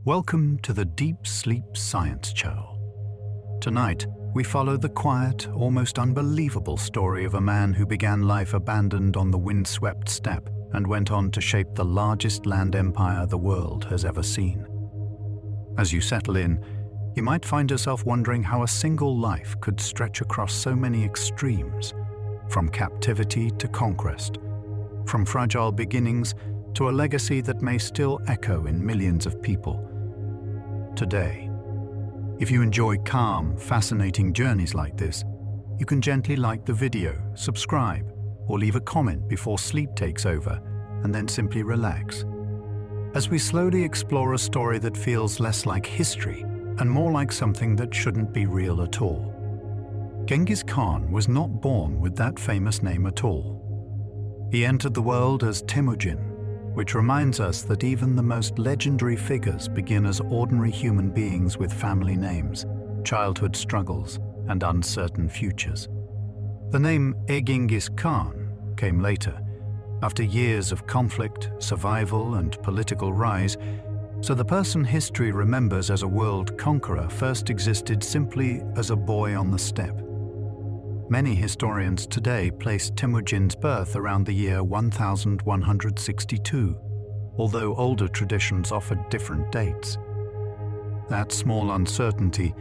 Welcome to the Deep Sleep Science Channel. Tonight, we follow the quiet, almost unbelievable story of a man who began life abandoned on the windswept steppe and went on to shape the largest land empire the world has ever seen. As you settle in, you might find yourself wondering how a single life could stretch across so many extremes, from captivity to conquest, from fragile beginnings to a legacy that may still echo in millions of people today. If you enjoy calm, fascinating journeys like this, you can gently like the video, subscribe, or leave a comment before sleep takes over, and then simply relax. As we slowly explore a story that feels less like history and more like something that shouldn't be real at all. Genghis Khan was not born with that famous name at all. He entered the world as Temujin, which reminds us that even the most legendary figures begin as ordinary human beings with family names, childhood struggles, and uncertain futures. The name Genghis Khan came later, after years of conflict, survival, and political rise, so the person history remembers as a world conqueror first existed simply as a boy on the steppe. Many historians today place Temujin's birth around the year 1162, although older traditions offered different dates. That small uncertainty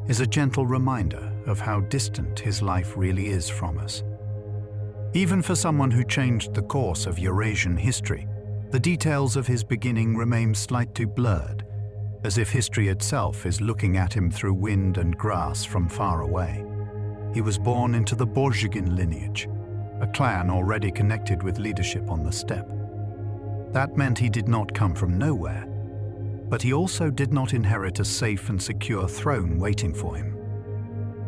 is a gentle reminder of how distant his life really is from us. Even for someone who changed the course of Eurasian history, the details of his beginning remain slightly blurred, as if history itself is looking at him through wind and grass from far away. He was born into the Borjigin lineage, a clan already connected with leadership on the steppe. That meant he did not come from nowhere, but he also did not inherit a safe and secure throne waiting for him.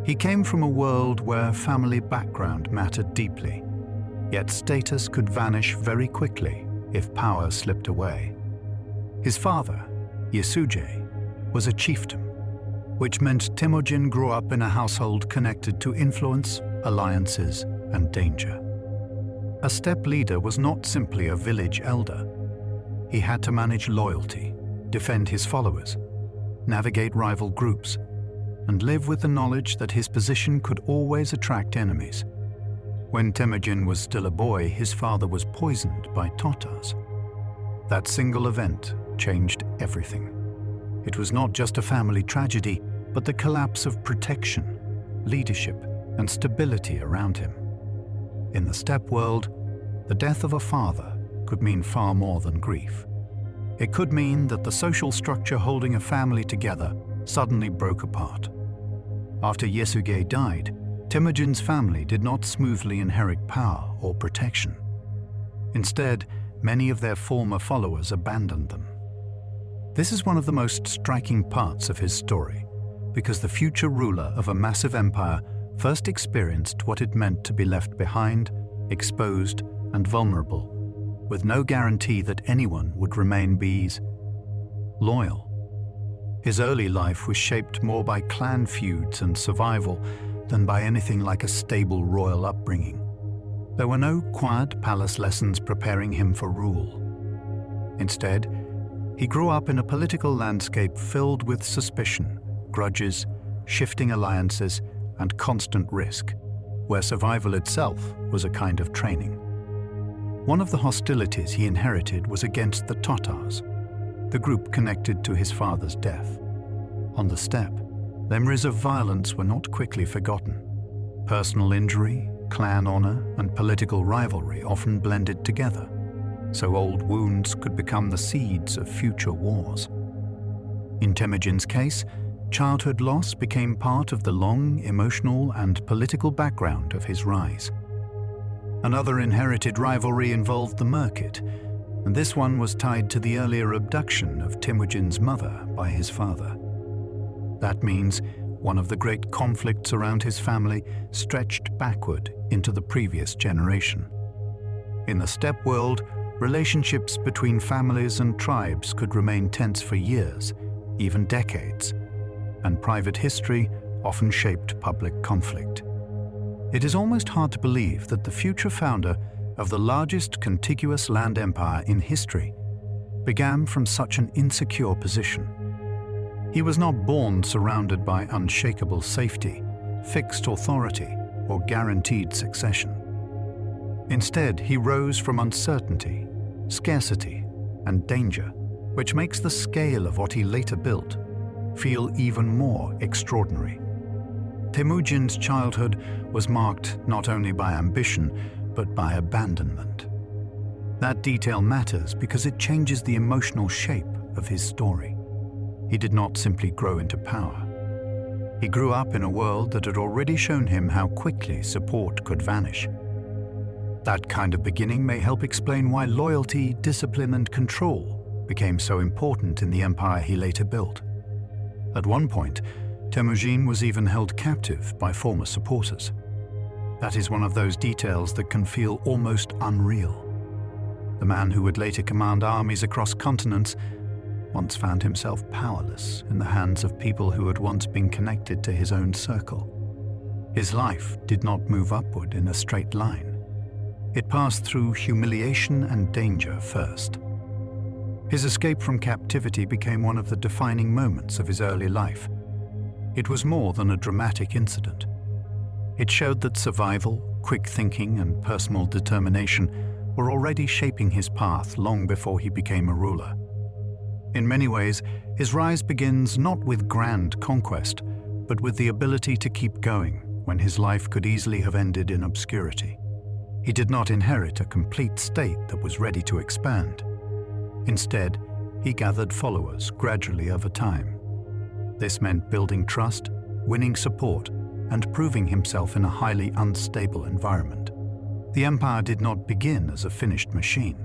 He came from a world where family background mattered deeply, yet status could vanish very quickly if power slipped away. His father, Yesuje, was a chieftain, which meant Temujin grew up in a household connected to influence, alliances, and danger. A steppe leader was not simply a village elder. He had to manage loyalty, defend his followers, navigate rival groups, and live with the knowledge that his position could always attract enemies. When Temujin was still a boy, his father was poisoned by Tatars. That single event changed everything. It was not just a family tragedy, but the collapse of protection, leadership, and stability around him. In the steppe world, the death of a father could mean far more than grief. It could mean that the social structure holding a family together suddenly broke apart. After Yesuje died, Temujin's family did not smoothly inherit power or protection. Instead, many of their former followers abandoned them. This is one of the most striking parts of his story, because the future ruler of a massive empire first experienced what it meant to be left behind, exposed, and vulnerable, with no guarantee that anyone would remain loyal. His early life was shaped more by clan feuds and survival than by anything like a stable royal upbringing. There were no quiet palace lessons preparing him for rule. Instead, he grew up in a political landscape filled with suspicion, grudges, shifting alliances, and constant risk, where survival itself was a kind of training. One of the hostilities he inherited was against the Tatars, the group connected to his father's death. On the steppe, memories of violence were not quickly forgotten. Personal injury, clan honor, and political rivalry often blended together, so old wounds could become the seeds of future wars. In Temujin's case, childhood loss became part of the long, emotional, and political background of his rise. Another inherited rivalry involved the Merkit, and this one was tied to the earlier abduction of Temujin's mother by his father. That means one of the great conflicts around his family stretched backward into the previous generation. In the steppe world, relationships between families and tribes could remain tense for years, even decades, and private history often shaped public conflict. It is almost hard to believe that the future founder of the largest contiguous land empire in history began from such an insecure position. He was not born surrounded by unshakable safety, fixed authority, or guaranteed succession. Instead, he rose from uncertainty, scarcity, and danger, which makes the scale of what he later built feel even more extraordinary. Temujin's childhood was marked not only by ambition, but by abandonment. That detail matters because it changes the emotional shape of his story. He did not simply grow into power. He grew up in a world that had already shown him how quickly support could vanish. That kind of beginning may help explain why loyalty, discipline, and control became so important in the empire he later built. At one point, Temujin was even held captive by former supporters. That is one of those details that can feel almost unreal. The man who would later command armies across continents once found himself powerless in the hands of people who had once been connected to his own circle. His life did not move upward in a straight line. It passed through humiliation and danger first. His escape from captivity became one of the defining moments of his early life. It was more than a dramatic incident. It showed that survival, quick thinking, and personal determination were already shaping his path long before he became a ruler. In many ways, his rise begins not with grand conquest, but with the ability to keep going when his life could easily have ended in obscurity. He did not inherit a complete state that was ready to expand. Instead, he gathered followers gradually over time. This meant building trust, winning support, and proving himself in a highly unstable environment. The empire did not begin as a finished machine.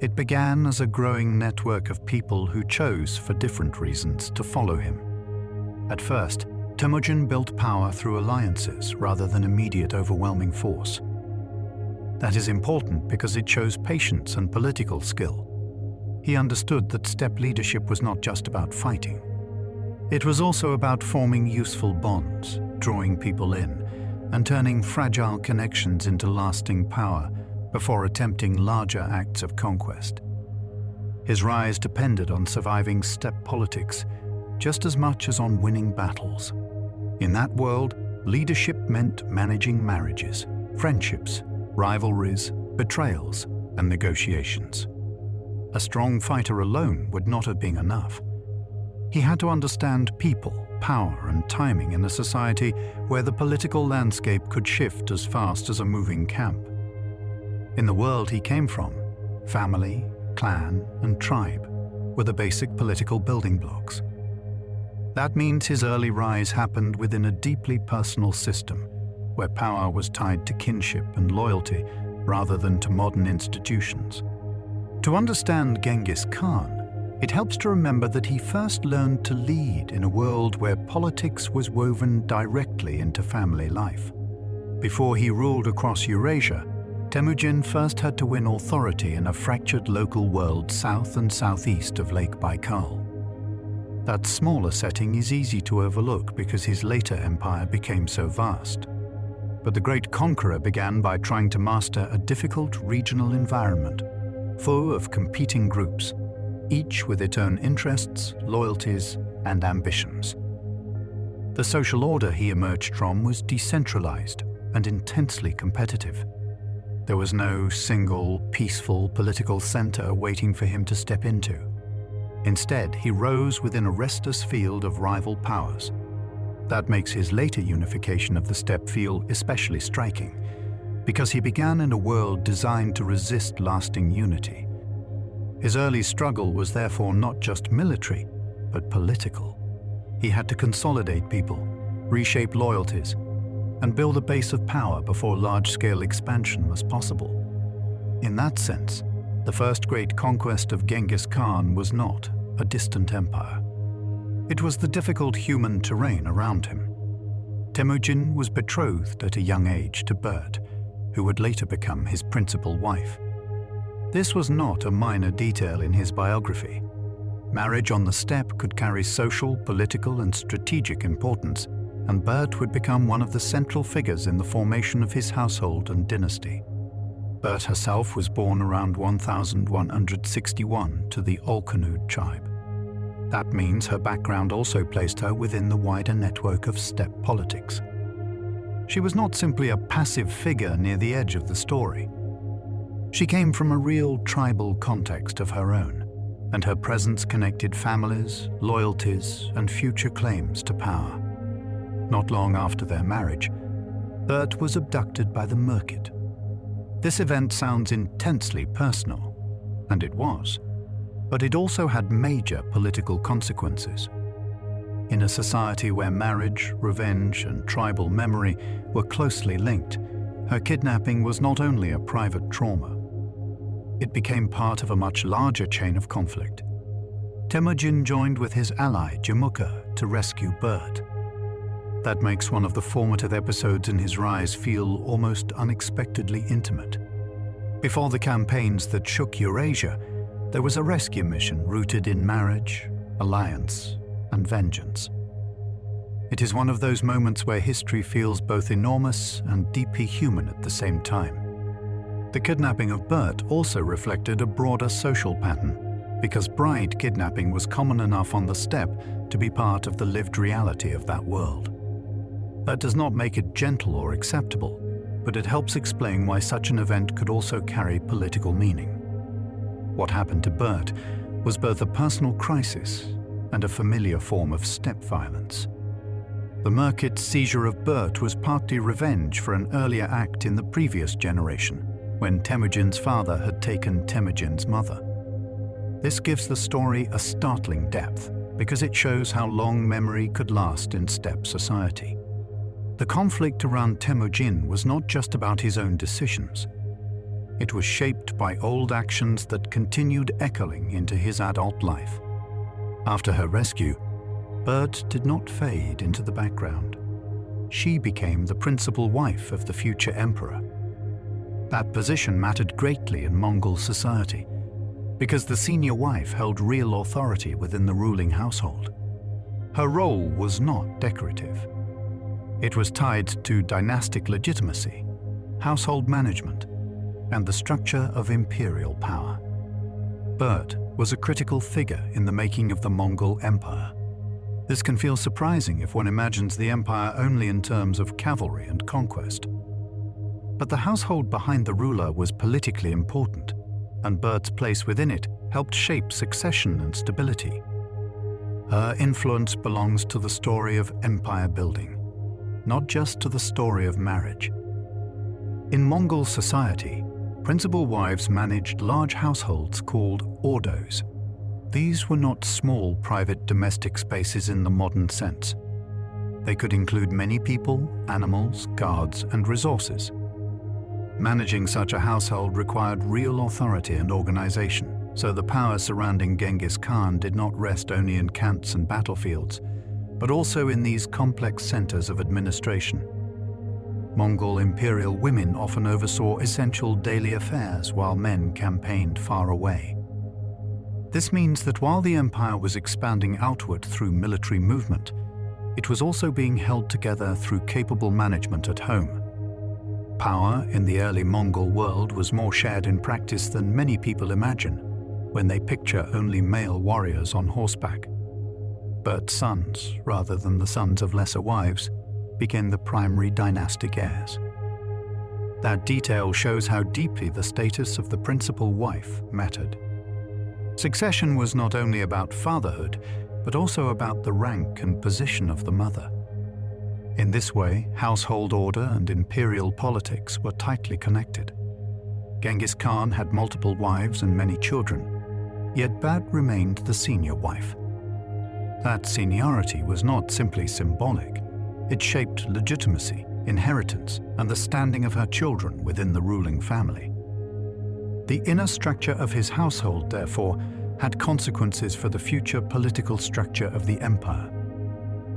It began as a growing network of people who chose, for different reasons, to follow him. At first, Temujin built power through alliances rather than immediate overwhelming force. That is important because it shows patience and political skill. He understood that steppe leadership was not just about fighting. It was also about forming useful bonds, drawing people in, and turning fragile connections into lasting power before attempting larger acts of conquest. His rise depended on surviving steppe politics just as much as on winning battles. In that world, leadership meant managing marriages, friendships, rivalries, betrayals, and negotiations. A strong fighter alone would not have been enough. He had to understand people, power, and timing in a society where the political landscape could shift as fast as a moving camp. In the world he came from, family, clan, and tribe were the basic political building blocks. That means his early rise happened within a deeply personal system, where power was tied to kinship and loyalty rather than to modern institutions. To understand Genghis Khan, it helps to remember that he first learned to lead in a world where politics was woven directly into family life. Before he ruled across Eurasia, Temujin first had to win authority in a fractured local world south and southeast of Lake Baikal. That smaller setting is easy to overlook because his later empire became so vast. But the great conqueror began by trying to master a difficult regional environment, full of competing groups, each with its own interests, loyalties, and ambitions. The social order he emerged from was decentralized and intensely competitive. There was no single, peaceful political center waiting for him to step into. Instead, he rose within a restless field of rival powers. That makes his later unification of the steppe feel especially striking, because he began in a world designed to resist lasting unity. His early struggle was therefore not just military, but political. He had to consolidate people, reshape loyalties, and build a base of power before large-scale expansion was possible. In that sense, the first great conquest of Genghis Khan was not a distant empire. It was the difficult human terrain around him. Temujin was betrothed at a young age to Bert, who would later become his principal wife. This was not a minor detail in his biography. Marriage on the steppe could carry social, political, and strategic importance, and Bert would become one of the central figures in the formation of his household and dynasty. Bert herself was born around 1161 to the Olkhanud tribe. That means her background also placed her within the wider network of steppe politics. She was not simply a passive figure near the edge of the story. She came from a real tribal context of her own, and her presence connected families, loyalties, and future claims to power. Not long after their marriage, Bert was abducted by the Merkit. This event sounds intensely personal, and it was, but it also had major political consequences. In a society where marriage, revenge, and tribal memory were closely linked, her kidnapping was not only a private trauma. It became part of a much larger chain of conflict. Temujin joined with his ally Jamukha to rescue Bert. That makes one of the formative episodes in his rise feel almost unexpectedly intimate. Before the campaigns that shook Eurasia, there was a rescue mission rooted in marriage, alliance, and vengeance. It is one of those moments where history feels both enormous and deeply human at the same time. The kidnapping of Bert also reflected a broader social pattern, because bride kidnapping was common enough on the steppe to be part of the lived reality of that world. That does not make it gentle or acceptable, but it helps explain why such an event could also carry political meaning. What happened to Bert was both a personal crisis and a familiar form of steppe violence. The Merkit's seizure of Bert was partly revenge for an earlier act in the previous generation, when Temujin's father had taken Temujin's mother. This gives the story a startling depth, because it shows how long memory could last in steppe society. The conflict around Temujin was not just about his own decisions. It was shaped by old actions that continued echoing into his adult life. After her rescue, Bert did not fade into the background. She became the principal wife of the future emperor. That position mattered greatly in Mongol society, because the senior wife held real authority within the ruling household. Her role was not decorative. It was tied to dynastic legitimacy, household management, and the structure of imperial power. Bert was a critical figure in the making of the Mongol Empire. This can feel surprising if one imagines the empire only in terms of cavalry and conquest. But the household behind the ruler was politically important, and Bert's place within it helped shape succession and stability. Her influence belongs to the story of empire building, not just to the story of marriage. In Mongol society, principal wives managed large households called ordos. These were not small private domestic spaces in the modern sense. They could include many people, animals, guards, and resources. Managing such a household required real authority and organization, so the power surrounding Genghis Khan did not rest only in camps and battlefields, but also in these complex centers of administration. Mongol imperial women often oversaw essential daily affairs while men campaigned far away. This means that while the empire was expanding outward through military movement, it was also being held together through capable management at home. Power in the early Mongol world was more shared in practice than many people imagine when they picture only male warriors on horseback. Bert's sons, rather than the sons of lesser wives, became the primary dynastic heirs. That detail shows how deeply the status of the principal wife mattered. Succession was not only about fatherhood, but also about the rank and position of the mother. In this way, household order and imperial politics were tightly connected. Genghis Khan had multiple wives and many children, yet Bert remained the senior wife. That seniority was not simply symbolic. It shaped legitimacy, inheritance, and the standing of her children within the ruling family. The inner structure of his household, therefore, had consequences for the future political structure of the empire.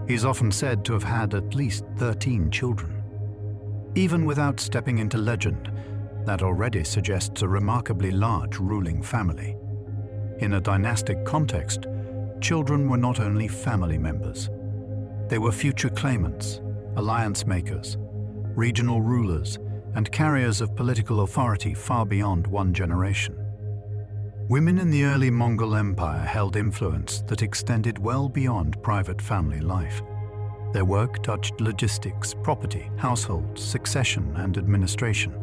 He is often said to have had at least 13 children. Even without stepping into legend, that already suggests a remarkably large ruling family. In a dynastic context, children were not only family members. They were future claimants, alliance makers, regional rulers, and carriers of political authority far beyond one generation. Women in the early Mongol Empire held influence that extended well beyond private family life. Their work touched logistics, property, household, succession, and administration.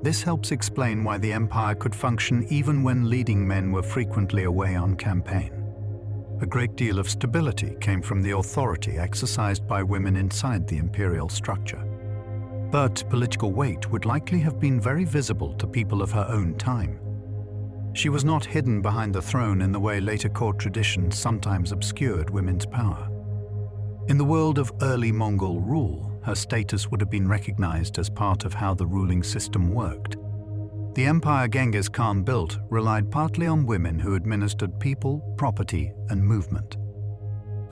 This helps explain why the empire could function even when leading men were frequently away on campaign. A great deal of stability came from the authority exercised by women inside the imperial structure. But political weight would likely have been very visible to people of her own time. She was not hidden behind the throne in the way later court traditions sometimes obscured women's power. In the world of early Mongol rule, her status would have been recognized as part of how the ruling system worked. The empire Genghis Khan built relied partly on women who administered people, property, and movement.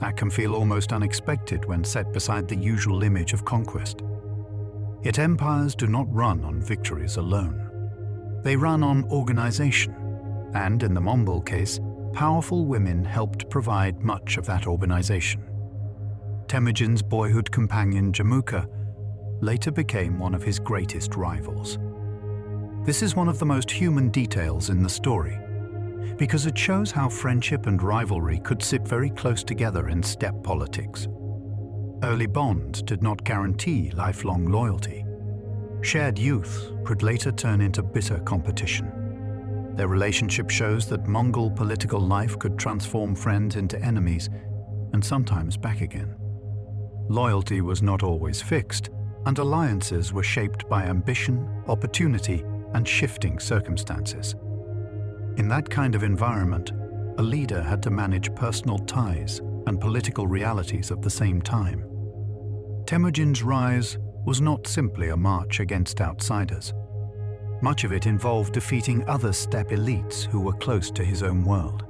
That can feel almost unexpected when set beside the usual image of conquest. Yet empires do not run on victories alone. They run on organization, and in the Mongol case, powerful women helped provide much of that organization. Temujin's boyhood companion Jamuka later became one of his greatest rivals. This is one of the most human details in the story, because it shows how friendship and rivalry could sit very close together in steppe politics. Early bonds did not guarantee lifelong loyalty. Shared youth could later turn into bitter competition. Their relationship shows that Mongol political life could transform friends into enemies, and sometimes back again. Loyalty was not always fixed, and alliances were shaped by ambition, opportunity, and shifting circumstances. In that kind of environment, a leader had to manage personal ties and political realities at the same time. Temujin's rise was not simply a march against outsiders. Much of it involved defeating other steppe elites who were close to his own world.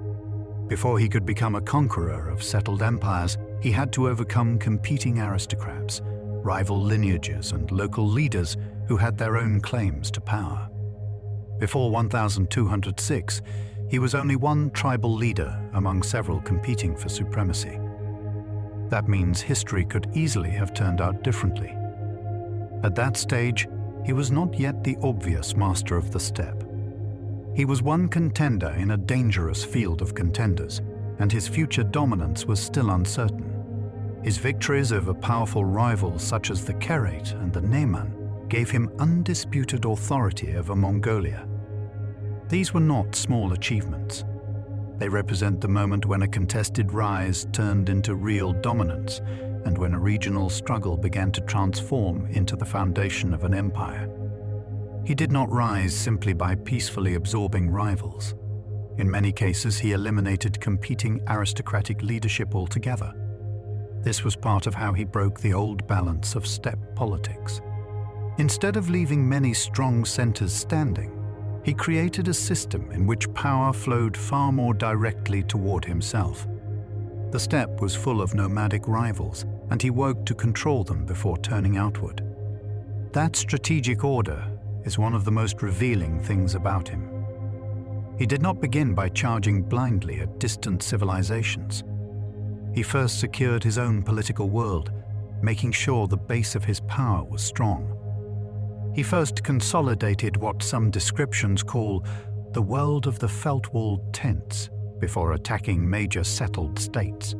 Before he could become a conqueror of settled empires, he had to overcome competing aristocrats, rival lineages, and local leaders who had their own claims to power. Before 1206, he was only one tribal leader among several competing for supremacy. That means history could easily have turned out differently. At that stage, he was not yet the obvious master of the steppe. He was one contender in a dangerous field of contenders, and his future dominance was still uncertain. His victories over powerful rivals such as the Kerate and the Neyman gave him undisputed authority over Mongolia. These were not small achievements. They represent the moment when a contested rise turned into real dominance, and when a regional struggle began to transform into the foundation of an empire. He did not rise simply by peacefully absorbing rivals. In many cases, he eliminated competing aristocratic leadership altogether. This was part of how he broke the old balance of steppe politics. Instead of leaving many strong centers standing, he created a system in which power flowed far more directly toward himself. The steppe was full of nomadic rivals, and he worked to control them before turning outward. That strategic order is one of the most revealing things about him. He did not begin by charging blindly at distant civilizations. He first secured his own political world, making sure the base of his power was strong. He first consolidated what some descriptions call the world of the felt-walled tents before attacking major settled states.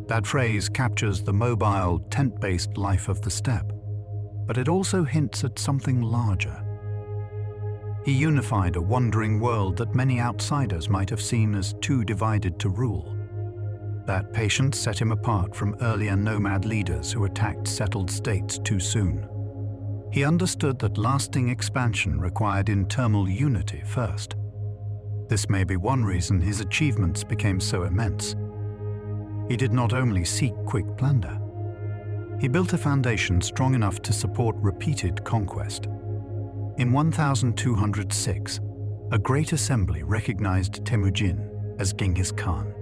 That phrase captures the mobile, tent-based life of the steppe, but it also hints at something larger. He unified a wandering world that many outsiders might have seen as too divided to rule. That patience set him apart from earlier nomad leaders who attacked settled states too soon. He understood that lasting expansion required internal unity first. This may be one reason his achievements became so immense. He did not only seek quick plunder. He built a foundation strong enough to support repeated conquest. In 1206, a great assembly recognized Temujin as Genghis Khan.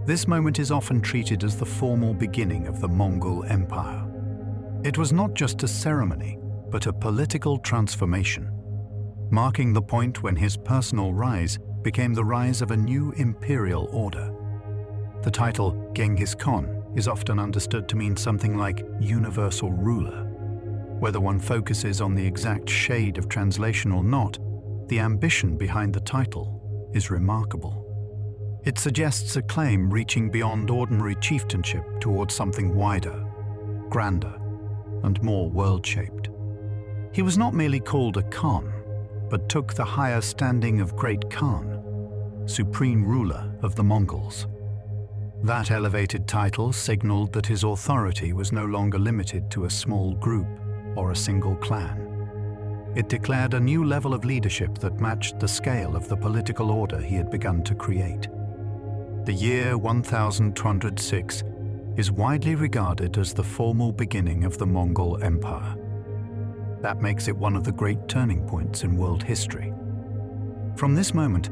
This moment is often treated as the formal beginning of the Mongol Empire. It was not just a ceremony, but a political transformation, marking the point when his personal rise became the rise of a new imperial order. The title Genghis Khan is often understood to mean something like universal ruler. Whether one focuses on the exact shade of translation or not, the ambition behind the title is remarkable. It suggests a claim reaching beyond ordinary chieftainship towards something wider, grander, and more world-shaped. He was not merely called a Khan, but took the higher standing of Great Khan, supreme ruler of the Mongols. That elevated title signaled that his authority was no longer limited to a small group or a single clan. It declared a new level of leadership that matched the scale of the political order he had begun to create. The year 1206 is widely regarded as the formal beginning of the Mongol Empire. That makes it one of the great turning points in world history. From this moment,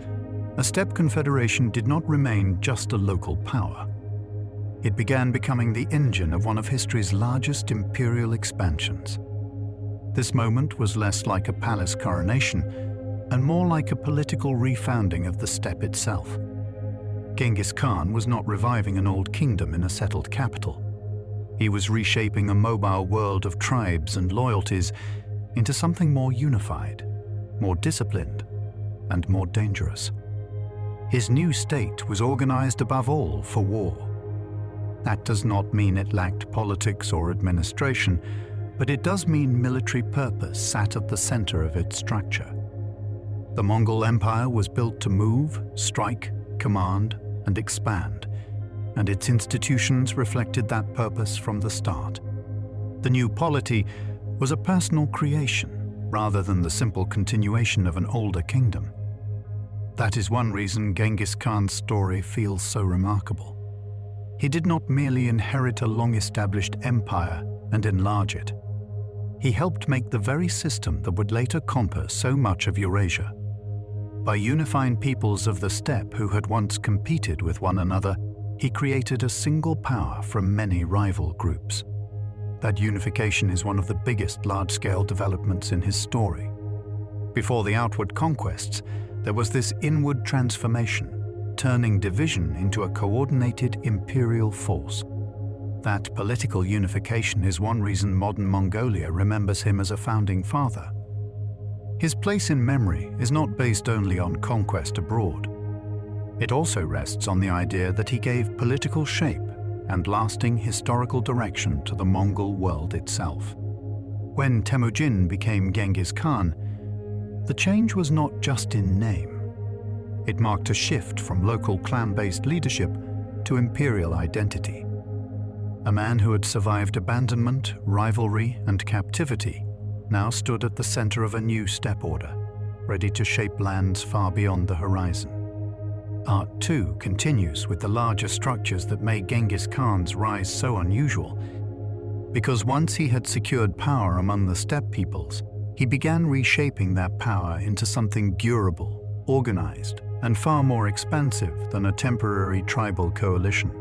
a steppe confederation did not remain just a local power. It began becoming the engine of one of history's largest imperial expansions. This moment was less like a palace coronation and more like a political refounding of the steppe itself. Genghis Khan was not reviving an old kingdom in a settled capital. He was reshaping a mobile world of tribes and loyalties into something more unified, more disciplined, and more dangerous. His new state was organized above all for war. That does not mean it lacked politics or administration, but it does mean military purpose sat at the center of its structure. The Mongol Empire was built to move, strike, command, and expand, and its institutions reflected that purpose from the start. The new polity was a personal creation rather than the simple continuation of an older kingdom. That is one reason Genghis Khan's story feels so remarkable. He did not merely inherit a long-established empire and enlarge it. He helped make the very system that would later conquer so much of Eurasia. By unifying peoples of the steppe who had once competed with one another, he created a single power from many rival groups. That unification is one of the biggest large-scale developments in his story. Before the outward conquests, there was this inward transformation, turning division into a coordinated imperial force. That political unification is one reason modern Mongolia remembers him as a founding father. His place in memory is not based only on conquest abroad. It also rests on the idea that he gave political shape and lasting historical direction to the Mongol world itself. When Temujin became Genghis Khan, the change was not just in name. It marked a shift from local clan-based leadership to imperial identity. A man who had survived abandonment, rivalry, and captivity now stood at the center of a new steppe order, ready to shape lands far beyond the horizon. Art 2 continues with the larger structures that made Genghis Khan's rise so unusual, because once he had secured power among the steppe peoples, he began reshaping that power into something durable, organized, and far more expansive than a temporary tribal coalition.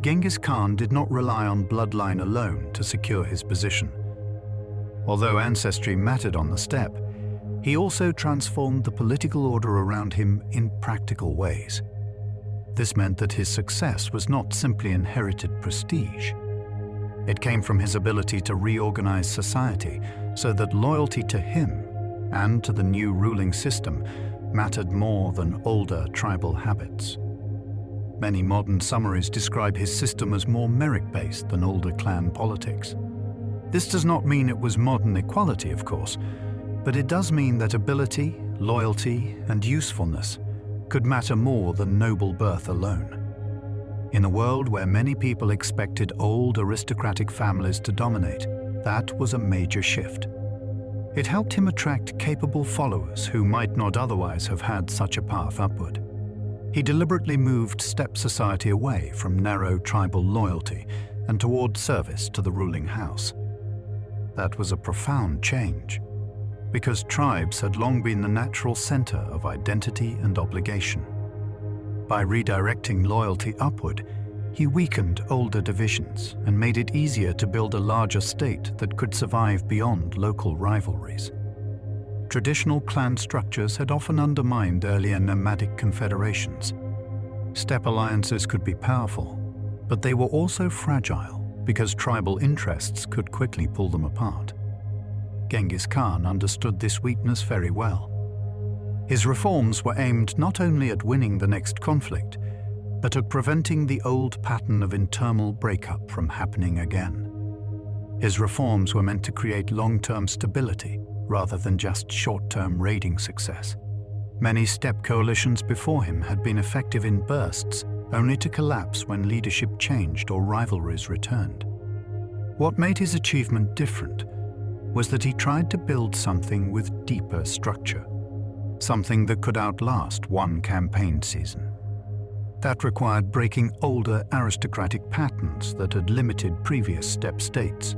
Genghis Khan did not rely on bloodline alone to secure his position. Although ancestry mattered on the steppe, he also transformed the political order around him in practical ways. This meant that his success was not simply inherited prestige. It came from his ability to reorganize society so that loyalty to him and to the new ruling system mattered more than older tribal habits. Many modern summaries describe his system as more merit-based than older clan politics. This does not mean it was modern equality, of course, but it does mean that ability, loyalty, and usefulness could matter more than noble birth alone. In a world where many people expected old aristocratic families to dominate, that was a major shift. It helped him attract capable followers who might not otherwise have had such a path upward. He deliberately moved steppe society away from narrow tribal loyalty and toward service to the ruling house. That was a profound change, because tribes had long been the natural center of identity and obligation. By redirecting loyalty upward, he weakened older divisions and made it easier to build a larger state that could survive beyond local rivalries. Traditional clan structures had often undermined earlier nomadic confederations. Steppe alliances could be powerful, but they were also fragile because tribal interests could quickly pull them apart. Genghis Khan understood this weakness very well. His reforms were aimed not only at winning the next conflict, but at preventing the old pattern of internal breakup from happening again. His reforms were meant to create long-term stability rather than just short-term raiding success. Many steppe coalitions before him had been effective in bursts, only to collapse when leadership changed or rivalries returned. What made his achievement different was that he tried to build something with deeper structure, something that could outlast one campaign season. That required breaking older aristocratic patterns that had limited previous steppe states.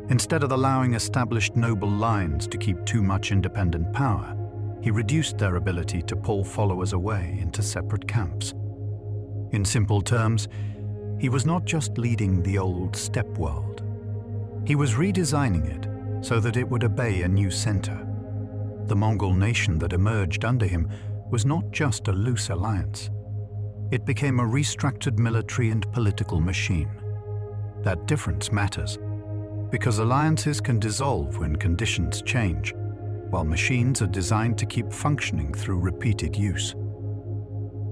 Instead of allowing established noble lines to keep too much independent power, he reduced their ability to pull followers away into separate camps. In simple terms, he was not just leading the old steppe world. He was redesigning it so that it would obey a new center. The Mongol nation that emerged under him was not just a loose alliance. It became a restructured military and political machine. That difference matters, because alliances can dissolve when conditions change, while machines are designed to keep functioning through repeated use.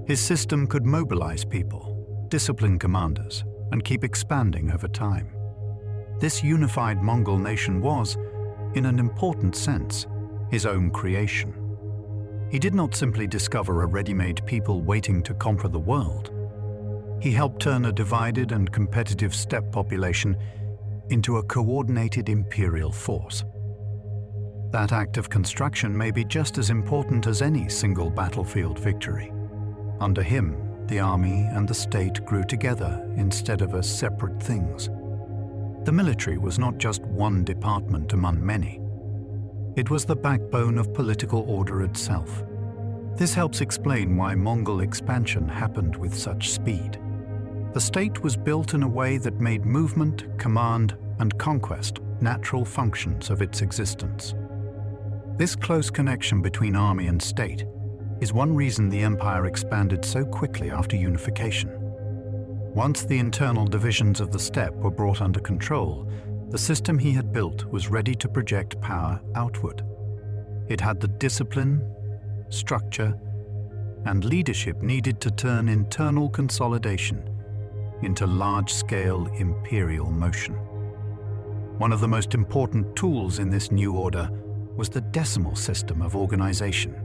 His system could mobilize people, discipline commanders, and keep expanding over time. This unified Mongol nation was, in an important sense, his own creation. He did not simply discover a ready-made people waiting to conquer the world. He helped turn a divided and competitive steppe population into a coordinated imperial force. That act of construction may be just as important as any single battlefield victory. Under him, the army and the state grew together instead of as separate things. The military was not just one department among many. It was the backbone of political order itself. This helps explain why Mongol expansion happened with such speed. The state was built in a way that made movement, command, and conquest natural functions of its existence. This close connection between army and state is one reason the empire expanded so quickly after unification. Once the internal divisions of the steppe were brought under control, the system he had built was ready to project power outward. It had the discipline, structure, and leadership needed to turn internal consolidation into large-scale imperial motion. One of the most important tools in this new order was the decimal system of organization.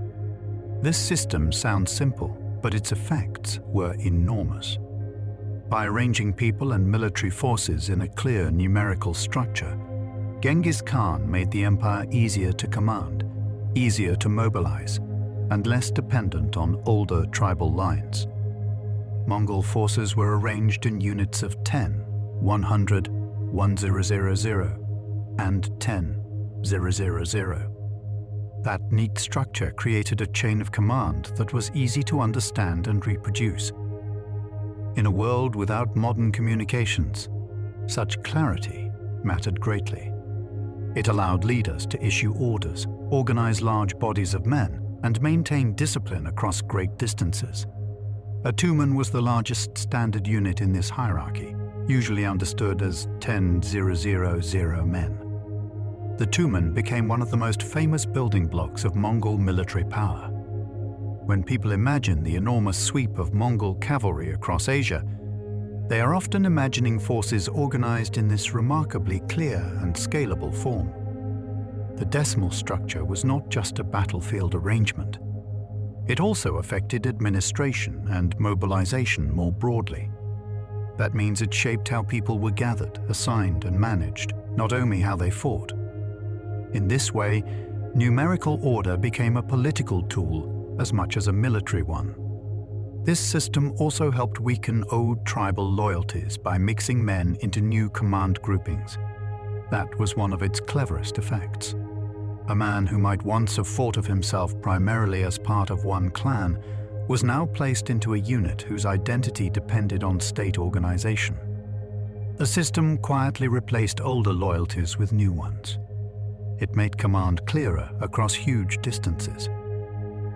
This system sounds simple, but its effects were enormous. By arranging people and military forces in a clear numerical structure, Genghis Khan made the empire easier to command, easier to mobilize, and less dependent on older tribal lines. Mongol forces were arranged in units of 10, 100, 1000, and 10,000. That neat structure created a chain of command that was easy to understand and reproduce. In a world without modern communications, such clarity mattered greatly. It allowed leaders to issue orders, organize large bodies of men, and maintain discipline across great distances. A tumen was the largest standard unit in this hierarchy, usually understood as 10,000 men. The tumen became one of the most famous building blocks of Mongol military power. When people imagine the enormous sweep of Mongol cavalry across Asia, they are often imagining forces organized in this remarkably clear and scalable form. The decimal structure was not just a battlefield arrangement. It also affected administration and mobilization more broadly. That means it shaped how people were gathered, assigned, and managed, not only how they fought. In this way, numerical order became a political tool as much as a military one. This system also helped weaken old tribal loyalties by mixing men into new command groupings. That was one of its cleverest effects. A man who might once have thought of himself primarily as part of one clan was now placed into a unit whose identity depended on state organization. The system quietly replaced older loyalties with new ones. It made command clearer across huge distances.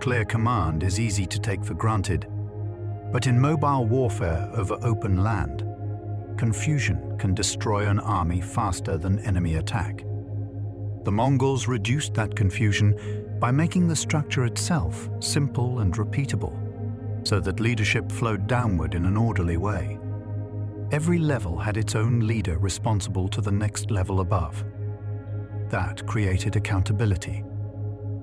Clear command is easy to take for granted, but in mobile warfare over open land, confusion can destroy an army faster than enemy attack. The Mongols reduced that confusion by making the structure itself simple and repeatable, so that leadership flowed downward in an orderly way. Every level had its own leader responsible to the next level above. That created accountability.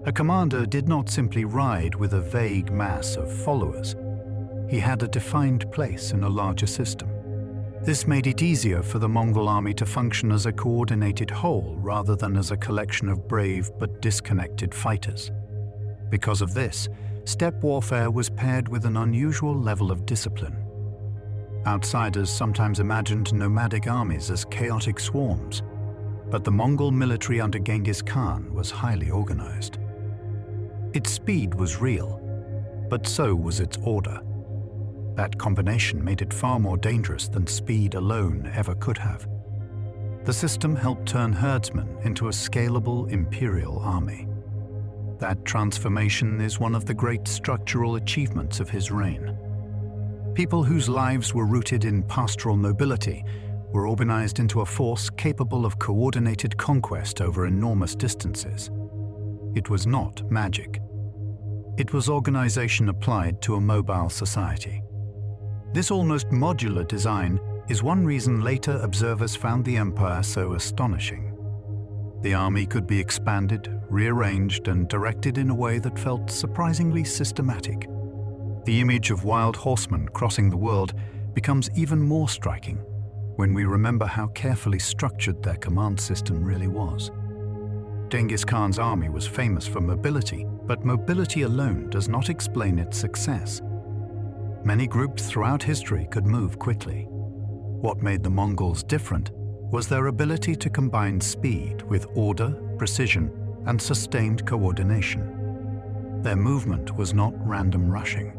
A commander did not simply ride with a vague mass of followers. He had a defined place in a larger system. This made it easier for the Mongol army to function as a coordinated whole rather than as a collection of brave but disconnected fighters. Because of this, steppe warfare was paired with an unusual level of discipline. Outsiders sometimes imagined nomadic armies as chaotic swarms, but the Mongol military under Genghis Khan was highly organized. Its speed was real, but so was its order. That combination made it far more dangerous than speed alone ever could have. The system helped turn herdsmen into a scalable imperial army. That transformation is one of the great structural achievements of his reign. People whose lives were rooted in pastoral nobility were organized into a force capable of coordinated conquest over enormous distances. It was not magic. It was organization applied to a mobile society. This almost modular design is one reason later observers found the empire so astonishing. The army could be expanded, rearranged, and directed in a way that felt surprisingly systematic. The image of wild horsemen crossing the world becomes even more striking when we remember how carefully structured their command system really was. Genghis Khan's army was famous for mobility, but mobility alone does not explain its success. Many groups throughout history could move quickly. What made the Mongols different was their ability to combine speed with order, precision, and sustained coordination. Their movement was not random rushing.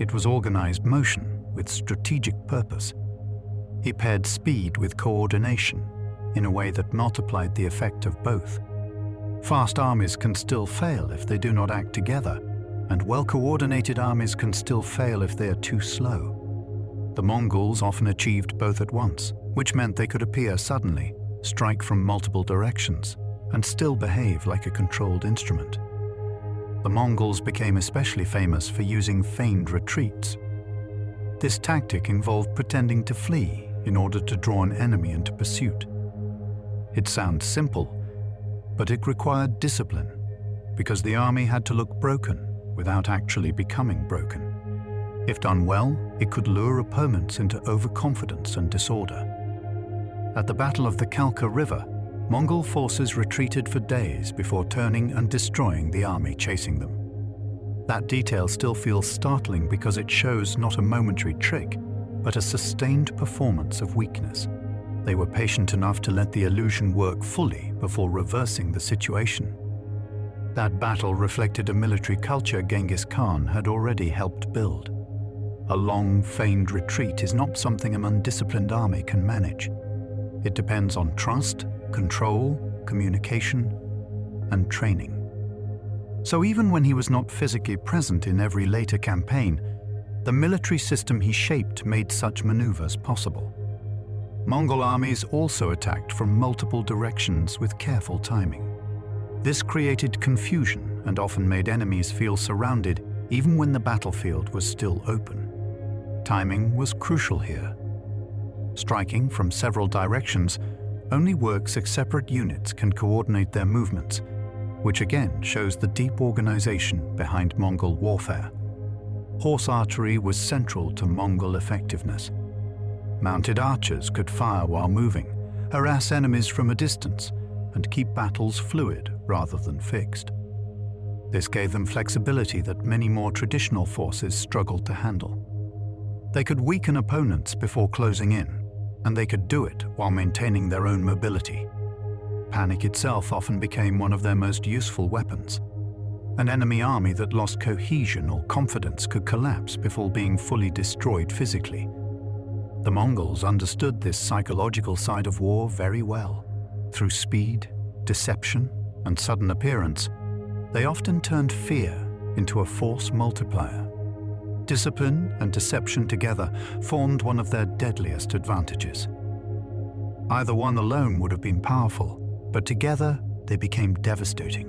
It was organized motion with strategic purpose. He paired speed with coordination in a way that multiplied the effect of both. Fast armies can still fail if they do not act together, and well-coordinated armies can still fail if they are too slow. The Mongols often achieved both at once, which meant they could appear suddenly, strike from multiple directions, and still behave like a controlled instrument. The Mongols became especially famous for using feigned retreats. This tactic involved pretending to flee in order to draw an enemy into pursuit. It sounds simple, but it required discipline, because the army had to look broken without actually becoming broken. If done well, it could lure opponents into overconfidence and disorder. At the Battle of the Kalka River, Mongol forces retreated for days before turning and destroying the army chasing them. That detail still feels startling because it shows not a momentary trick, but a sustained performance of weakness. They were patient enough to let the illusion work fully before reversing the situation. That battle reflected a military culture Genghis Khan had already helped build. A long, feigned retreat is not something an undisciplined army can manage. It depends on trust, control, communication, and training. So even when he was not physically present in every later campaign, the military system he shaped made such maneuvers possible. Mongol armies also attacked from multiple directions with careful timing. This created confusion and often made enemies feel surrounded even when the battlefield was still open. Timing was crucial here. Striking from several directions only works if separate units can coordinate their movements, which again shows the deep organization behind Mongol warfare. Horse archery was central to Mongol effectiveness. Mounted archers could fire while moving, harass enemies from a distance, and keep battles fluid rather than fixed. This gave them flexibility that many more traditional forces struggled to handle. They could weaken opponents before closing in, and they could do it while maintaining their own mobility. Panic itself often became one of their most useful weapons. An enemy army that lost cohesion or confidence could collapse before being fully destroyed physically. The Mongols understood this psychological side of war very well. Through speed, deception, and sudden appearance, they often turned fear into a force multiplier. Discipline and deception together formed one of their deadliest advantages. Either one alone would have been powerful, but together they became devastating.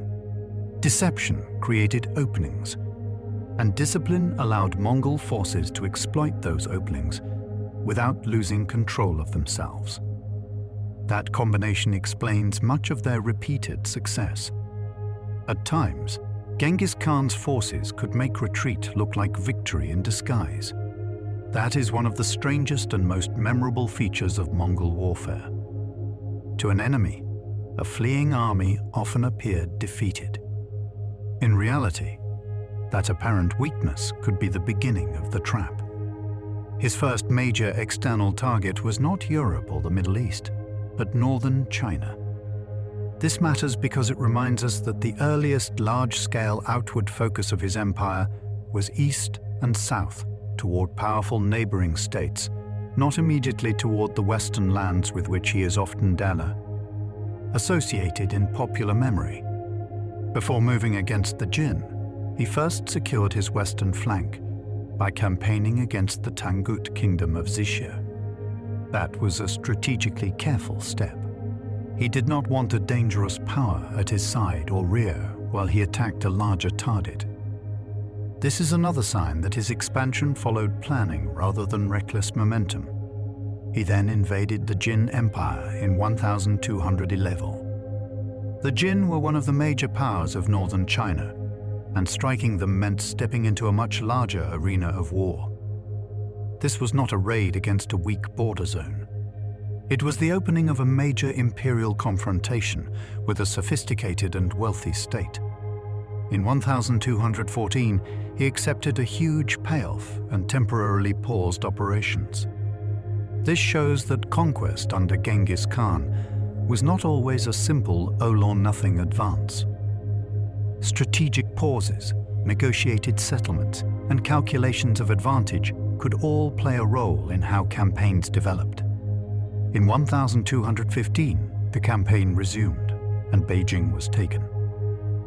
Deception created openings, and discipline allowed Mongol forces to exploit those openings without losing control of themselves. That combination explains much of their repeated success. At times, Genghis Khan's forces could make retreat look like victory in disguise. That is one of the strangest and most memorable features of Mongol warfare. To an enemy, a fleeing army often appeared defeated. In reality, that apparent weakness could be the beginning of the trap. His first major external target was not Europe or the Middle East, but northern China. This matters because it reminds us that the earliest large-scale outward focus of his empire was east and south, toward powerful neighboring states, not immediately toward the western lands with which he is often associated in popular memory. Before moving against the Jin, he first secured his western flank by campaigning against the Tangut kingdom of Xixia. That was a strategically careful step. He did not want a dangerous power at his side or rear while he attacked a larger target. This is another sign that his expansion followed planning rather than reckless momentum. He then invaded the Jin Empire in 1211. The Jin were one of the major powers of northern China, and striking them meant stepping into a much larger arena of war. This was not a raid against a weak border zone. It was the opening of a major imperial confrontation with a sophisticated and wealthy state. In 1214, he accepted a huge payoff and temporarily paused operations. This shows that conquest under Genghis Khan was not always a simple all-or-nothing advance. Strategic pauses, negotiated settlements, and calculations of advantage could all play a role in how campaigns developed. In 1215, the campaign resumed, and Beijing was taken.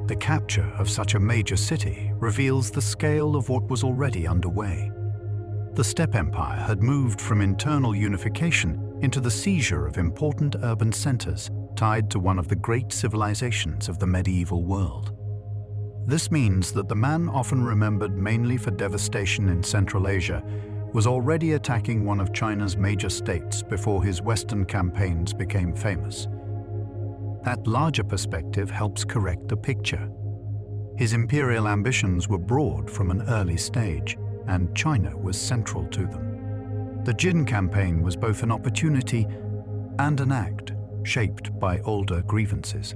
The capture of such a major city reveals the scale of what was already underway. The steppe empire had moved from internal unification into the seizure of important urban centers tied to one of the great civilizations of the medieval world. This means that the man often remembered mainly for devastation in Central Asia was already attacking one of China's major states before his Western campaigns became famous. That larger perspective helps correct the picture. His imperial ambitions were broad from an early stage, and China was central to them. The Jin campaign was both an opportunity and an act shaped by older grievances.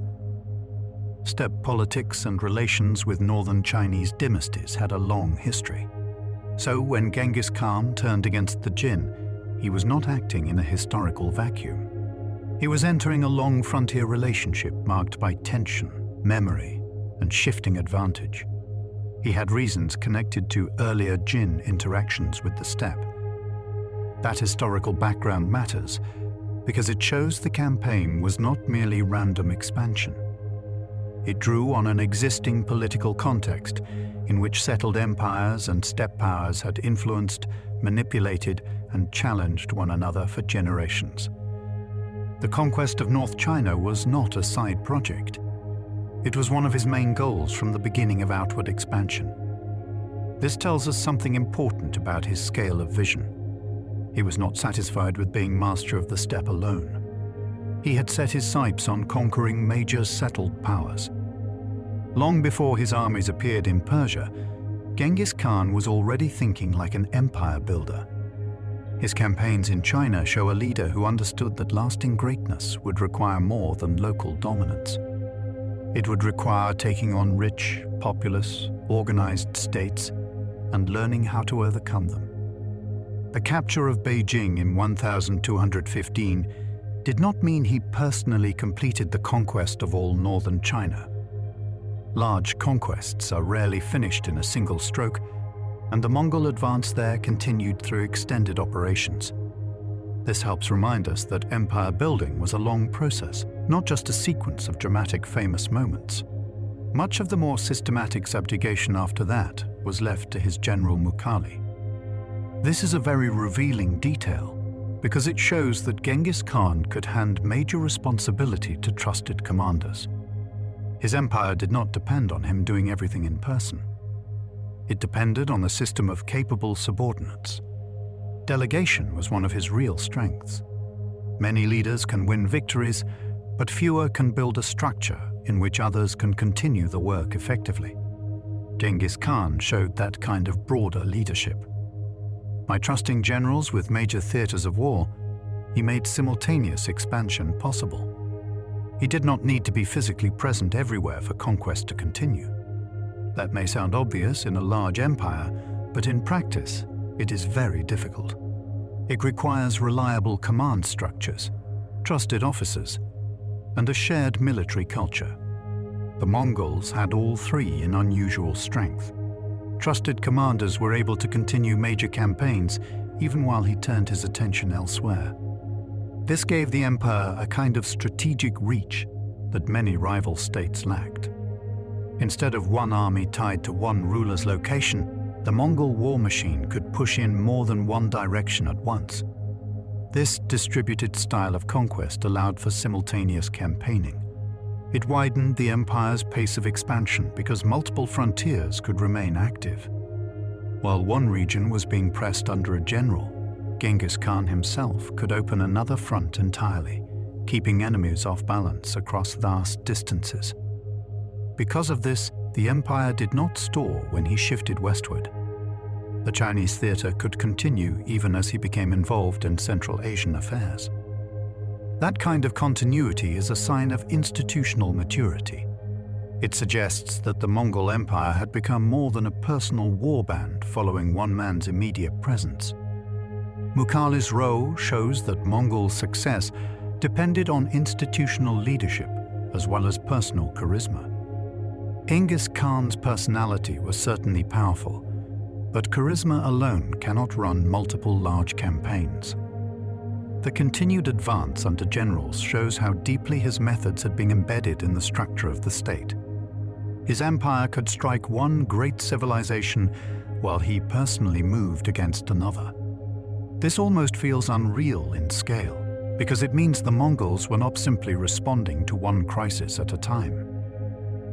Steppe politics and relations with northern Chinese dynasties had a long history. So when Genghis Khan turned against the Jin, he was not acting in a historical vacuum. He was entering a long frontier relationship marked by tension, memory, and shifting advantage. He had reasons connected to earlier Jin interactions with the steppe. That historical background matters because it shows the campaign was not merely random expansion. It drew on an existing political context in which settled empires and steppe powers had influenced, manipulated, and challenged one another for generations. The conquest of North China was not a side project. It was one of his main goals from the beginning of outward expansion. This tells us something important about his scale of vision. He was not satisfied with being master of the steppe alone. He had set his sights on conquering major settled powers. Long before his armies appeared in Persia, Genghis Khan was already thinking like an empire builder. His campaigns in China show a leader who understood that lasting greatness would require more than local dominance. It would require taking on rich, populous, organized states and learning how to overcome them. The capture of Beijing in 1215 did not mean he personally completed the conquest of all northern China. Large conquests are rarely finished in a single stroke, and the Mongol advance there continued through extended operations. This helps remind us that empire building was a long process, not just a sequence of dramatic famous moments. Much of the more systematic subjugation after that was left to his general Mukhali. This is a very revealing detail because it shows that Genghis Khan could hand major responsibility to trusted commanders. His empire did not depend on him doing everything in person. It depended on a system of capable subordinates. Delegation was one of his real strengths. Many leaders can win victories, but fewer can build a structure in which others can continue the work effectively. Genghis Khan showed that kind of broader leadership. By trusting generals with major theaters of war, he made simultaneous expansion possible. He did not need to be physically present everywhere for conquest to continue. That may sound obvious in a large empire, but in practice, it is very difficult. It requires reliable command structures, trusted officers, and a shared military culture. The Mongols had all three in unusual strength. Trusted commanders were able to continue major campaigns even while he turned his attention elsewhere. This gave the empire a kind of strategic reach that many rival states lacked. Instead of one army tied to one ruler's location, the Mongol war machine could push in more than one direction at once. This distributed style of conquest allowed for simultaneous campaigning. It widened the empire's pace of expansion because multiple frontiers could remain active. While one region was being pressed under a general, Genghis Khan himself could open another front entirely, keeping enemies off balance across vast distances. Because of this, the empire did not stall when he shifted westward. The Chinese theater could continue even as he became involved in Central Asian affairs. That kind of continuity is a sign of institutional maturity. It suggests that the Mongol Empire had become more than a personal warband following one man's immediate presence. Mukhali's role shows that Mongol success depended on institutional leadership as well as personal charisma. Genghis Khan's personality was certainly powerful, but charisma alone cannot run multiple large campaigns. The continued advance under generals shows how deeply his methods had been embedded in the structure of the state. His empire could strike one great civilization while he personally moved against another. This almost feels unreal in scale, because it means the Mongols were not simply responding to one crisis at a time.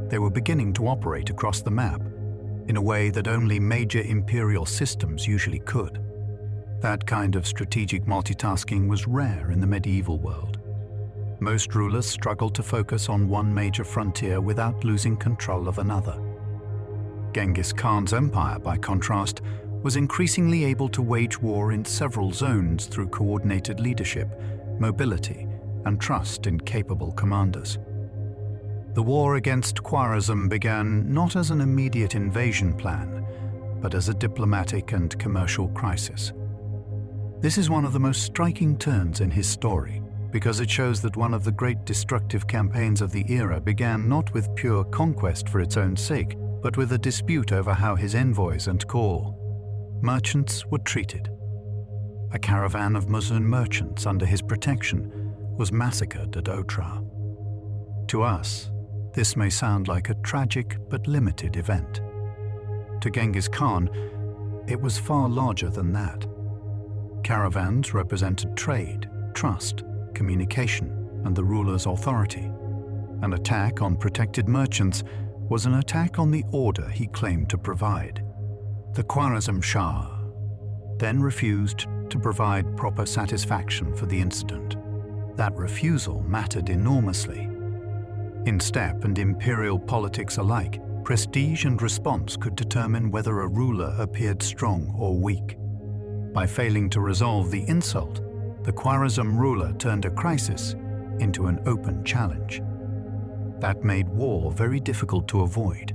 They were beginning to operate across the map in a way that only major imperial systems usually could. That kind of strategic multitasking was rare in the medieval world. Most rulers struggled to focus on one major frontier without losing control of another. Genghis Khan's empire, by contrast, was increasingly able to wage war in several zones through coordinated leadership, mobility, and trust in capable commanders. The war against Khwarezm began not as an immediate invasion plan, but as a diplomatic and commercial crisis. This is one of the most striking turns in his story, because it shows that one of the great destructive campaigns of the era began not with pure conquest for its own sake, but with a dispute over how his envoys and merchants were treated. A caravan of Muslim merchants under his protection was massacred at Otrar. To us, this may sound like a tragic but limited event. To Genghis Khan, it was far larger than that. Caravans represented trade, trust, communication, and the ruler's authority. An attack on protected merchants was an attack on the order he claimed to provide. The Khwarezm Shah then refused to provide proper satisfaction for the incident. That refusal mattered enormously. In steppe and imperial politics alike, prestige and response could determine whether a ruler appeared strong or weak. By failing to resolve the insult, the Khwarezm ruler turned a crisis into an open challenge. That made war very difficult to avoid.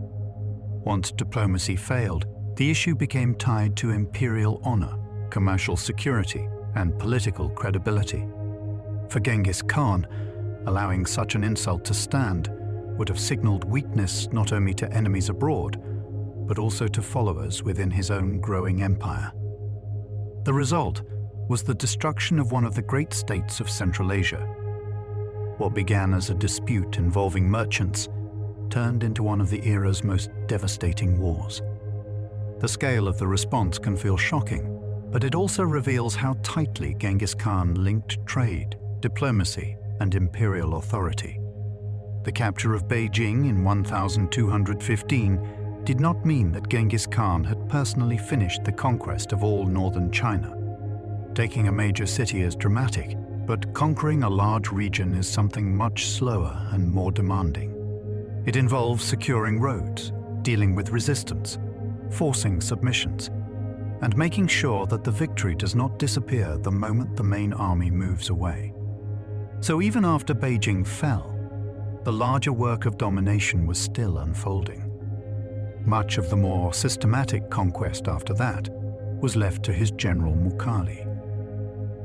Once diplomacy failed, the issue became tied to imperial honor, commercial security, and political credibility. For Genghis Khan, allowing such an insult to stand would have signaled weakness not only to enemies abroad, but also to followers within his own growing empire. The result was the destruction of one of the great states of Central Asia. What began as a dispute involving merchants turned into one of the era's most devastating wars. The scale of the response can feel shocking, but it also reveals how tightly Genghis Khan linked trade, diplomacy, and imperial authority. The capture of Beijing in 1215 did not mean that Genghis Khan had personally finished the conquest of all northern China. Taking a major city is dramatic, but conquering a large region is something much slower and more demanding. It involves securing roads, dealing with resistance, forcing submissions, and making sure that the victory does not disappear the moment the main army moves away. So even after Beijing fell, the larger work of domination was still unfolding. Much of the more systematic conquest after that was left to his general Mukhali.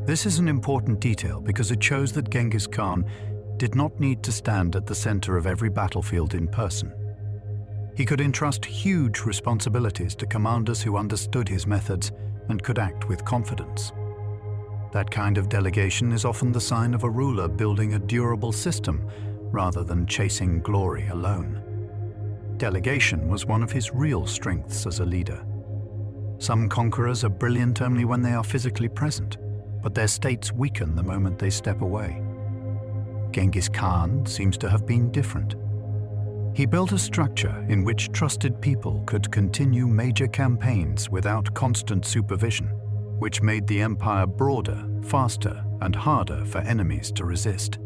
This is an important detail because it shows that Genghis Khan did not need to stand at the center of every battlefield in person. He could entrust huge responsibilities to commanders who understood his methods and could act with confidence. That kind of delegation is often the sign of a ruler building a durable system rather than chasing glory alone. Delegation was one of his real strengths as a leader. Some conquerors are brilliant only when they are physically present, but their states weaken the moment they step away. Genghis Khan seems to have been different. He built a structure in which trusted people could continue major campaigns without constant supervision, which made the empire broader, faster, and harder for enemies to resist.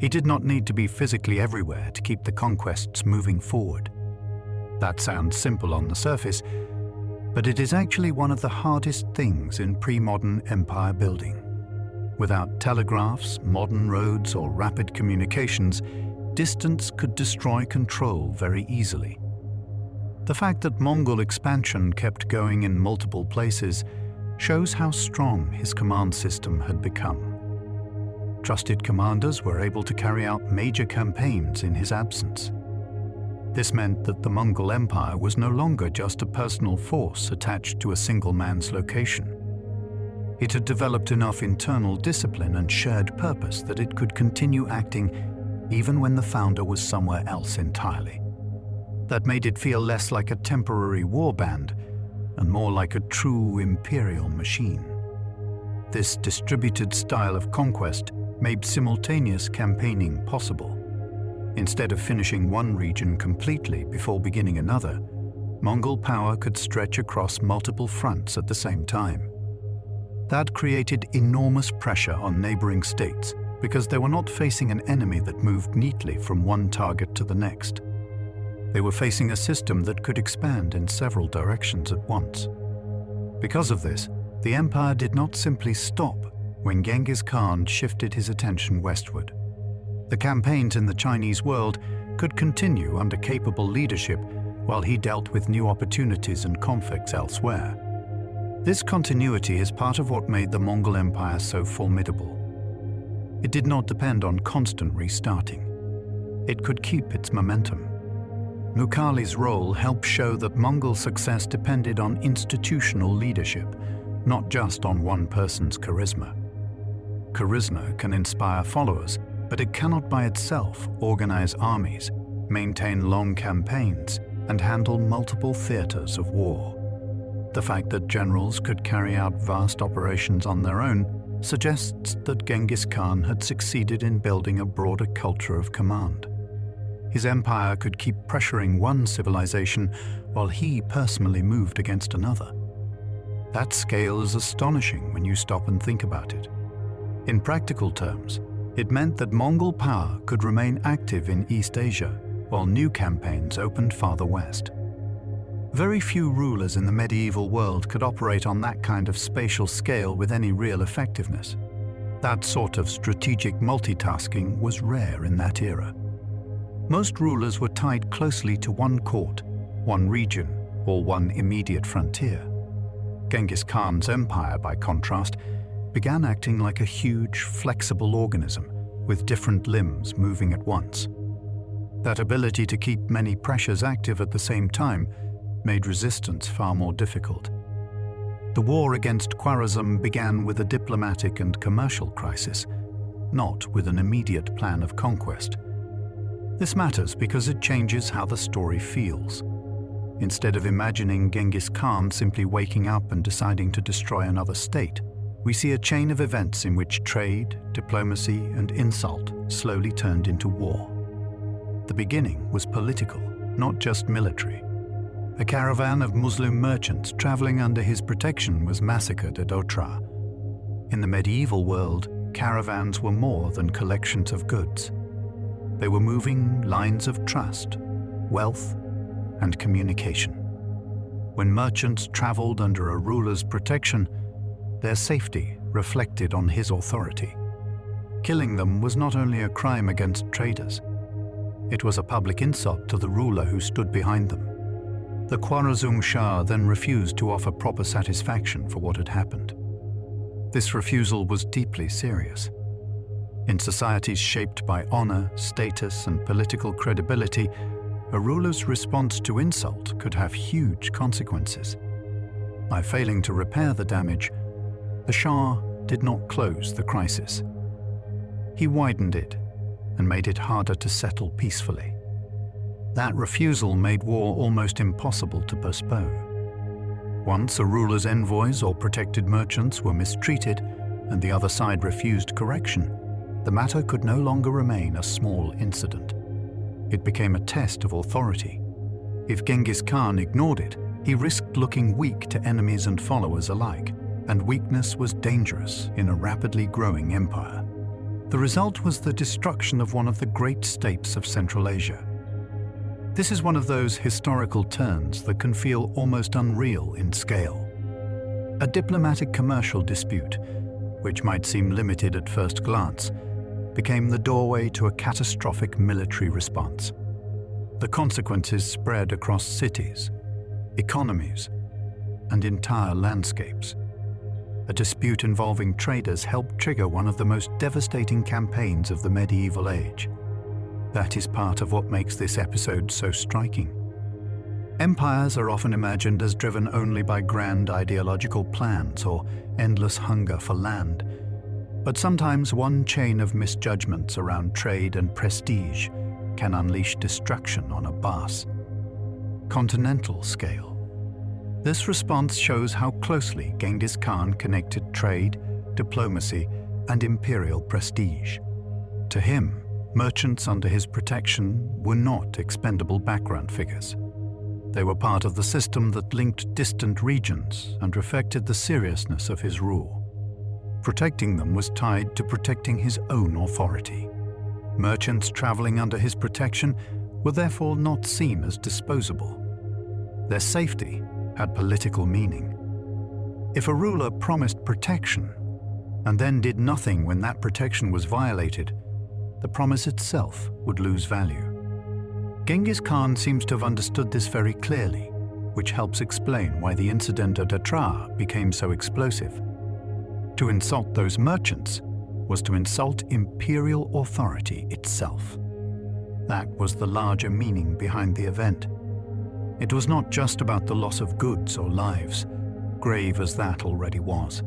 He did not need to be physically everywhere to keep the conquests moving forward. That sounds simple on the surface, but it is actually one of the hardest things in pre-modern empire building. Without telegraphs, modern roads, or rapid communications, distance could destroy control very easily. The fact that Mongol expansion kept going in multiple places shows how strong his command system had become. Trusted commanders were able to carry out major campaigns in his absence. This meant that the Mongol Empire was no longer just a personal force attached to a single man's location. It had developed enough internal discipline and shared purpose that it could continue acting even when the founder was somewhere else entirely. That made it feel less like a temporary warband and more like a true imperial machine. This distributed style of conquest made simultaneous campaigning possible. Instead of finishing one region completely before beginning another, Mongol power could stretch across multiple fronts at the same time. That created enormous pressure on neighboring states because they were not facing an enemy that moved neatly from one target to the next. They were facing a system that could expand in several directions at once. Because of this, the empire did not simply stop when Genghis Khan shifted his attention westward. The campaigns in the Chinese world could continue under capable leadership while he dealt with new opportunities and conflicts elsewhere. This continuity is part of what made the Mongol Empire so formidable. It did not depend on constant restarting. It could keep its momentum. Mukhali's role helped show that Mongol success depended on institutional leadership, not just on one person's charisma. Charisma can inspire followers, but it cannot by itself organize armies, maintain long campaigns, and handle multiple theaters of war. The fact that generals could carry out vast operations on their own suggests that Genghis Khan had succeeded in building a broader culture of command. His empire could keep pressuring one civilization while he personally moved against another. That scale is astonishing when you stop and think about it. In practical terms, it meant that Mongol power could remain active in East Asia while new campaigns opened farther west. Very few rulers in the medieval world could operate on that kind of spatial scale with any real effectiveness. That sort of strategic multitasking was rare in that era. Most rulers were tied closely to one court, one region, or one immediate frontier. Genghis Khan's empire, by contrast, began acting like a huge, flexible organism with different limbs moving at once. That ability to keep many pressures active at the same time made resistance far more difficult. The war against Khwarezm began with a diplomatic and commercial crisis, not with an immediate plan of conquest. This matters because it changes how the story feels. Instead of imagining Genghis Khan simply waking up and deciding to destroy another state, we see a chain of events in which trade, diplomacy, and insult slowly turned into war. The beginning was political, not just military. A caravan of Muslim merchants traveling under his protection was massacred at Otrar. In the medieval world, caravans were more than collections of goods. They were moving lines of trust, wealth, and communication. When merchants traveled under a ruler's protection, their safety reflected on his authority. Killing them was not only a crime against traders, it was a public insult to the ruler who stood behind them. The Khwarezm Shah then refused to offer proper satisfaction for what had happened. This refusal was deeply serious. In societies shaped by honor, status, and political credibility, a ruler's response to insult could have huge consequences. By failing to repair the damage, the Shah did not close the crisis. He widened it and made it harder to settle peacefully. That refusal made war almost impossible to postpone. Once a ruler's envoys or protected merchants were mistreated and the other side refused correction, the matter could no longer remain a small incident. It became a test of authority. If Genghis Khan ignored it, he risked looking weak to enemies and followers alike, and weakness was dangerous in a rapidly growing empire. The result was the destruction of one of the great steppes of Central Asia. This is one of those historical turns that can feel almost unreal in scale. A diplomatic commercial dispute, which might seem limited at first glance, became the doorway to a catastrophic military response. The consequences spread across cities, economies, and entire landscapes. A dispute involving traders helped trigger one of the most devastating campaigns of the medieval age. That is part of what makes this episode so striking. Empires are often imagined as driven only by grand ideological plans or endless hunger for land. But sometimes one chain of misjudgments around trade and prestige can unleash destruction on a vast, continental scale. This response shows how closely Genghis Khan connected trade, diplomacy, and imperial prestige. To him, merchants under his protection were not expendable background figures. They were part of the system that linked distant regions and reflected the seriousness of his rule. Protecting them was tied to protecting his own authority. Merchants traveling under his protection were therefore not seen as disposable. Their safety had political meaning. If a ruler promised protection and then did nothing when that protection was violated, the promise itself would lose value. Genghis Khan seems to have understood this very clearly, which helps explain why the incident at Otrar became so explosive. To insult those merchants was to insult imperial authority itself. That was the larger meaning behind the event. It was not just about the loss of goods or lives, grave as that already was.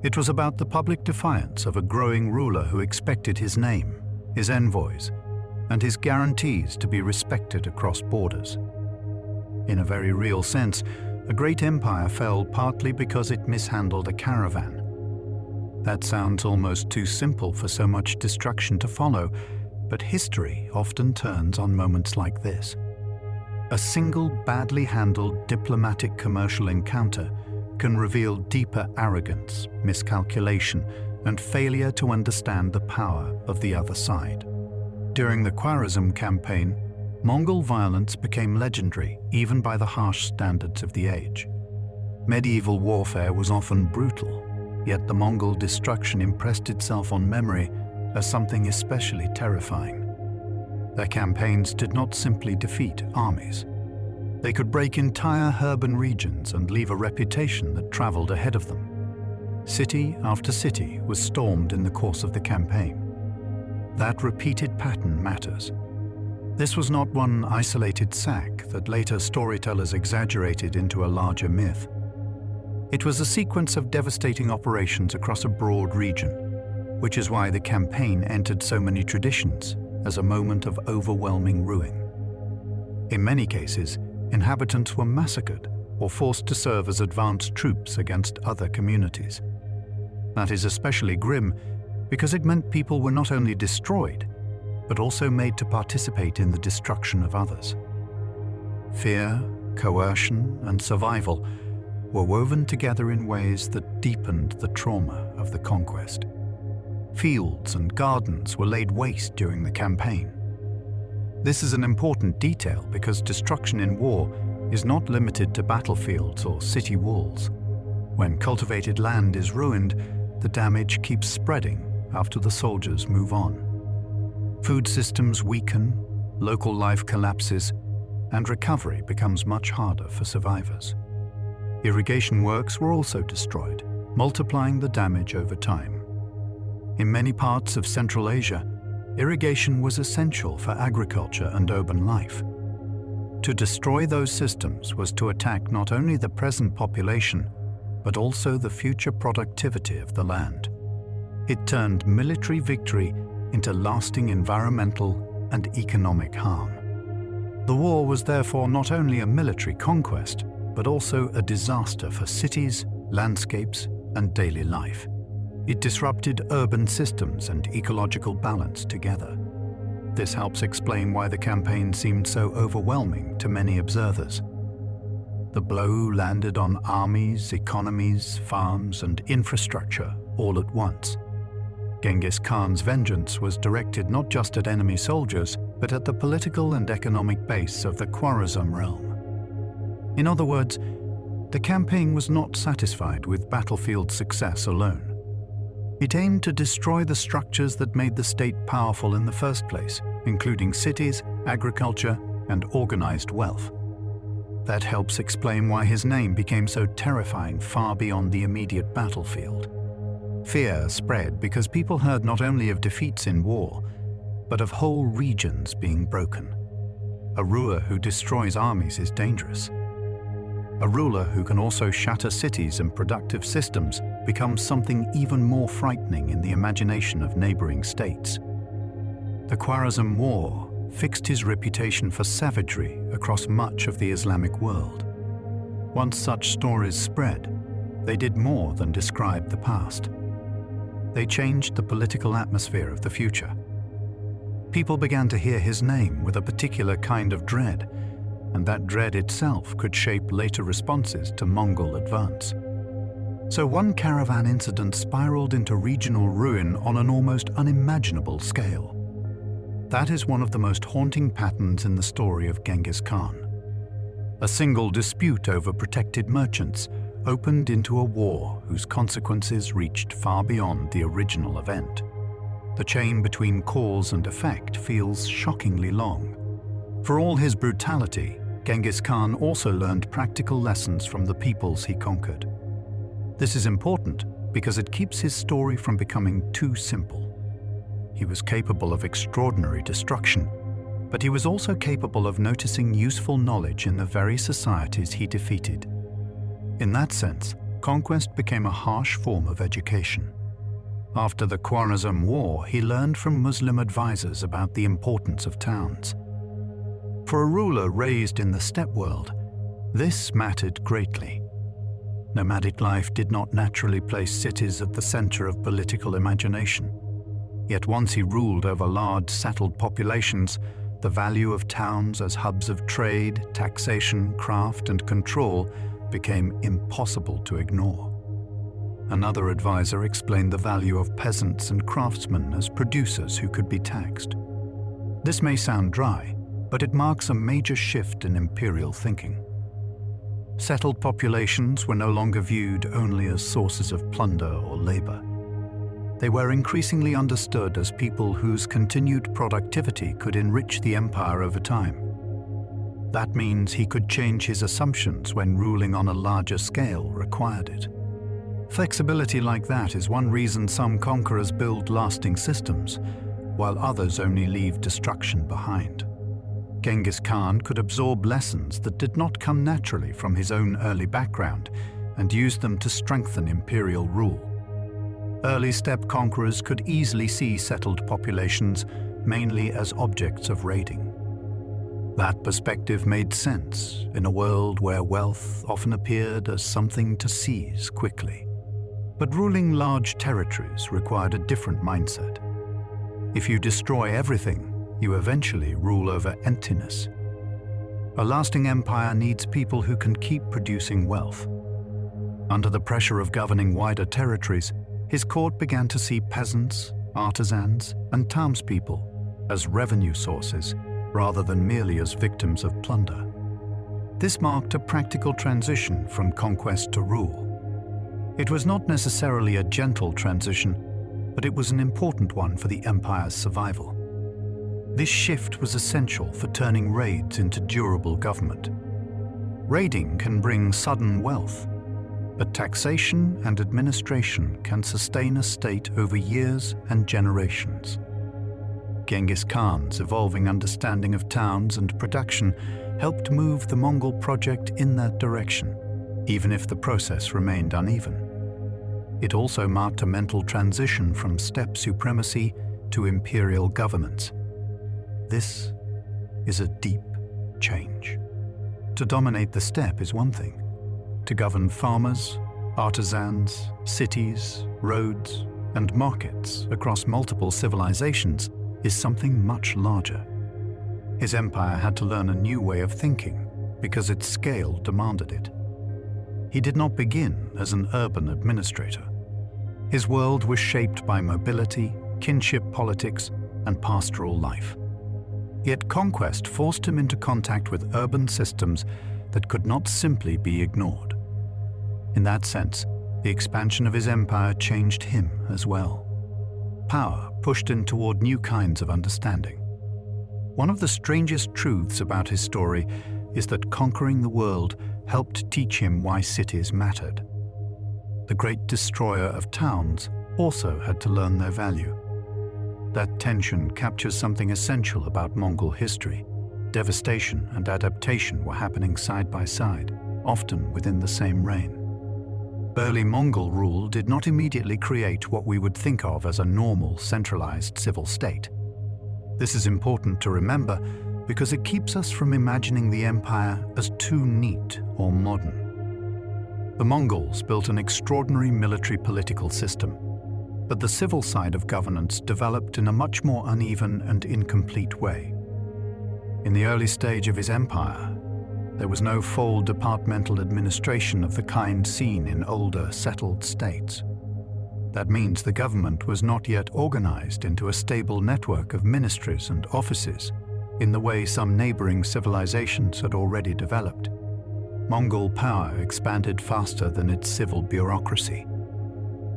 It was about the public defiance of a growing ruler who expected his name, his envoys, and his guarantees to be respected across borders. In a very real sense, a great empire fell partly because it mishandled a caravan. That sounds almost too simple for so much destruction to follow, but history often turns on moments like this. A single badly handled diplomatic commercial encounter can reveal deeper arrogance, miscalculation, and failure to understand the power of the other side. During the Khwarezm campaign, Mongol violence became legendary even by the harsh standards of the age. Medieval warfare was often brutal, yet the Mongol destruction impressed itself on memory as something especially terrifying. Their campaigns did not simply defeat armies. They could break entire urban regions and leave a reputation that traveled ahead of them. City after city was stormed in the course of the campaign. That repeated pattern matters. This was not one isolated sack that later storytellers exaggerated into a larger myth. It was a sequence of devastating operations across a broad region, which is why the campaign entered so many traditions as a moment of overwhelming ruin. In many cases, inhabitants were massacred or forced to serve as advance troops against other communities. That is especially grim because it meant people were not only destroyed, but also made to participate in the destruction of others. Fear, coercion, and survival were woven together in ways that deepened the trauma of the conquest. Fields and gardens were laid waste during the campaign. This is an important detail because destruction in war is not limited to battlefields or city walls. When cultivated land is ruined, the damage keeps spreading after the soldiers move on. Food systems weaken, local life collapses, and recovery becomes much harder for survivors. Irrigation works were also destroyed, multiplying the damage over time. In many parts of Central Asia, irrigation was essential for agriculture and urban life. To destroy those systems was to attack not only the present population, but also the future productivity of the land. It turned military victory into lasting environmental and economic harm. The war was therefore not only a military conquest, but also a disaster for cities, landscapes, and daily life. It disrupted urban systems and ecological balance together. This helps explain why the campaign seemed so overwhelming to many observers. The blow landed on armies, economies, farms, and infrastructure all at once. Genghis Khan's vengeance was directed not just at enemy soldiers, but at the political and economic base of the Khwarezm realm. In other words, the campaign was not satisfied with battlefield success alone. It aimed to destroy the structures that made the state powerful in the first place, including cities, agriculture, and organized wealth. That helps explain why his name became so terrifying far beyond the immediate battlefield. Fear spread because people heard not only of defeats in war, but of whole regions being broken. A ruler who destroys armies is dangerous. A ruler who can also shatter cities and productive systems becomes something even more frightening in the imagination of neighboring states. The Khwarezm War fixed his reputation for savagery across much of the Islamic world. Once such stories spread, they did more than describe the past. They changed the political atmosphere of the future. People began to hear his name with a particular kind of dread, and that dread itself could shape later responses to Mongol advance. So one caravan incident spiraled into regional ruin on an almost unimaginable scale. That is one of the most haunting patterns in the story of Genghis Khan. A single dispute over protected merchants opened into a war whose consequences reached far beyond the original event. The chain between cause and effect feels shockingly long. For all his brutality, Genghis Khan also learned practical lessons from the peoples he conquered. This is important because it keeps his story from becoming too simple. He was capable of extraordinary destruction, but he was also capable of noticing useful knowledge in the very societies he defeated. In that sense, conquest became a harsh form of education. After the Khwarezm War, he learned from Muslim advisors about the importance of towns. For a ruler raised in the steppe world, this mattered greatly. Nomadic life did not naturally place cities at the center of political imagination. Yet once he ruled over large settled populations, the value of towns as hubs of trade, taxation, craft, and control became impossible to ignore. Another advisor explained the value of peasants and craftsmen as producers who could be taxed. This may sound dry, but it marks a major shift in imperial thinking. Settled populations were no longer viewed only as sources of plunder or labor. They were increasingly understood as people whose continued productivity could enrich the empire over time. That means he could change his assumptions when ruling on a larger scale required it. Flexibility like that is one reason some conquerors build lasting systems, while others only leave destruction behind. Genghis Khan could absorb lessons that did not come naturally from his own early background and use them to strengthen imperial rule. Early steppe conquerors could easily see settled populations mainly as objects of raiding. That perspective made sense in a world where wealth often appeared as something to seize quickly. But ruling large territories required a different mindset. If you destroy everything, you eventually rule over emptiness. A lasting empire needs people who can keep producing wealth. Under the pressure of governing wider territories, his court began to see peasants, artisans, and townspeople as revenue sources rather than merely as victims of plunder. This marked a practical transition from conquest to rule. It was not necessarily a gentle transition, but it was an important one for the empire's survival. This shift was essential for turning raids into durable government. Raiding can bring sudden wealth, but taxation and administration can sustain a state over years and generations. Genghis Khan's evolving understanding of towns and production helped move the Mongol project in that direction, even if the process remained uneven. It also marked a mental transition from steppe supremacy to imperial governance. This is a deep change. To dominate the steppe is one thing. To govern farmers, artisans, cities, roads, and markets across multiple civilizations is something much larger. His empire had to learn a new way of thinking because its scale demanded it. He did not begin as an urban administrator. His world was shaped by mobility, kinship politics, and pastoral life. Yet conquest forced him into contact with urban systems that could not simply be ignored. In that sense, the expansion of his empire changed him as well. Power pushed him toward new kinds of understanding. One of the strangest truths about his story is that conquering the world helped teach him why cities mattered. The great destroyer of towns also had to learn their value. That tension captures something essential about Mongol history. Devastation and adaptation were happening side by side, often within the same reign. Early Mongol rule did not immediately create what we would think of as a normal, centralized civil state. This is important to remember because it keeps us from imagining the empire as too neat or modern. The Mongols built an extraordinary military political system, but the civil side of governance developed in a much more uneven and incomplete way. In the early stage of his empire, there was no full departmental administration of the kind seen in older, settled states. That means the government was not yet organized into a stable network of ministries and offices in the way some neighboring civilizations had already developed. Mongol power expanded faster than its civil bureaucracy.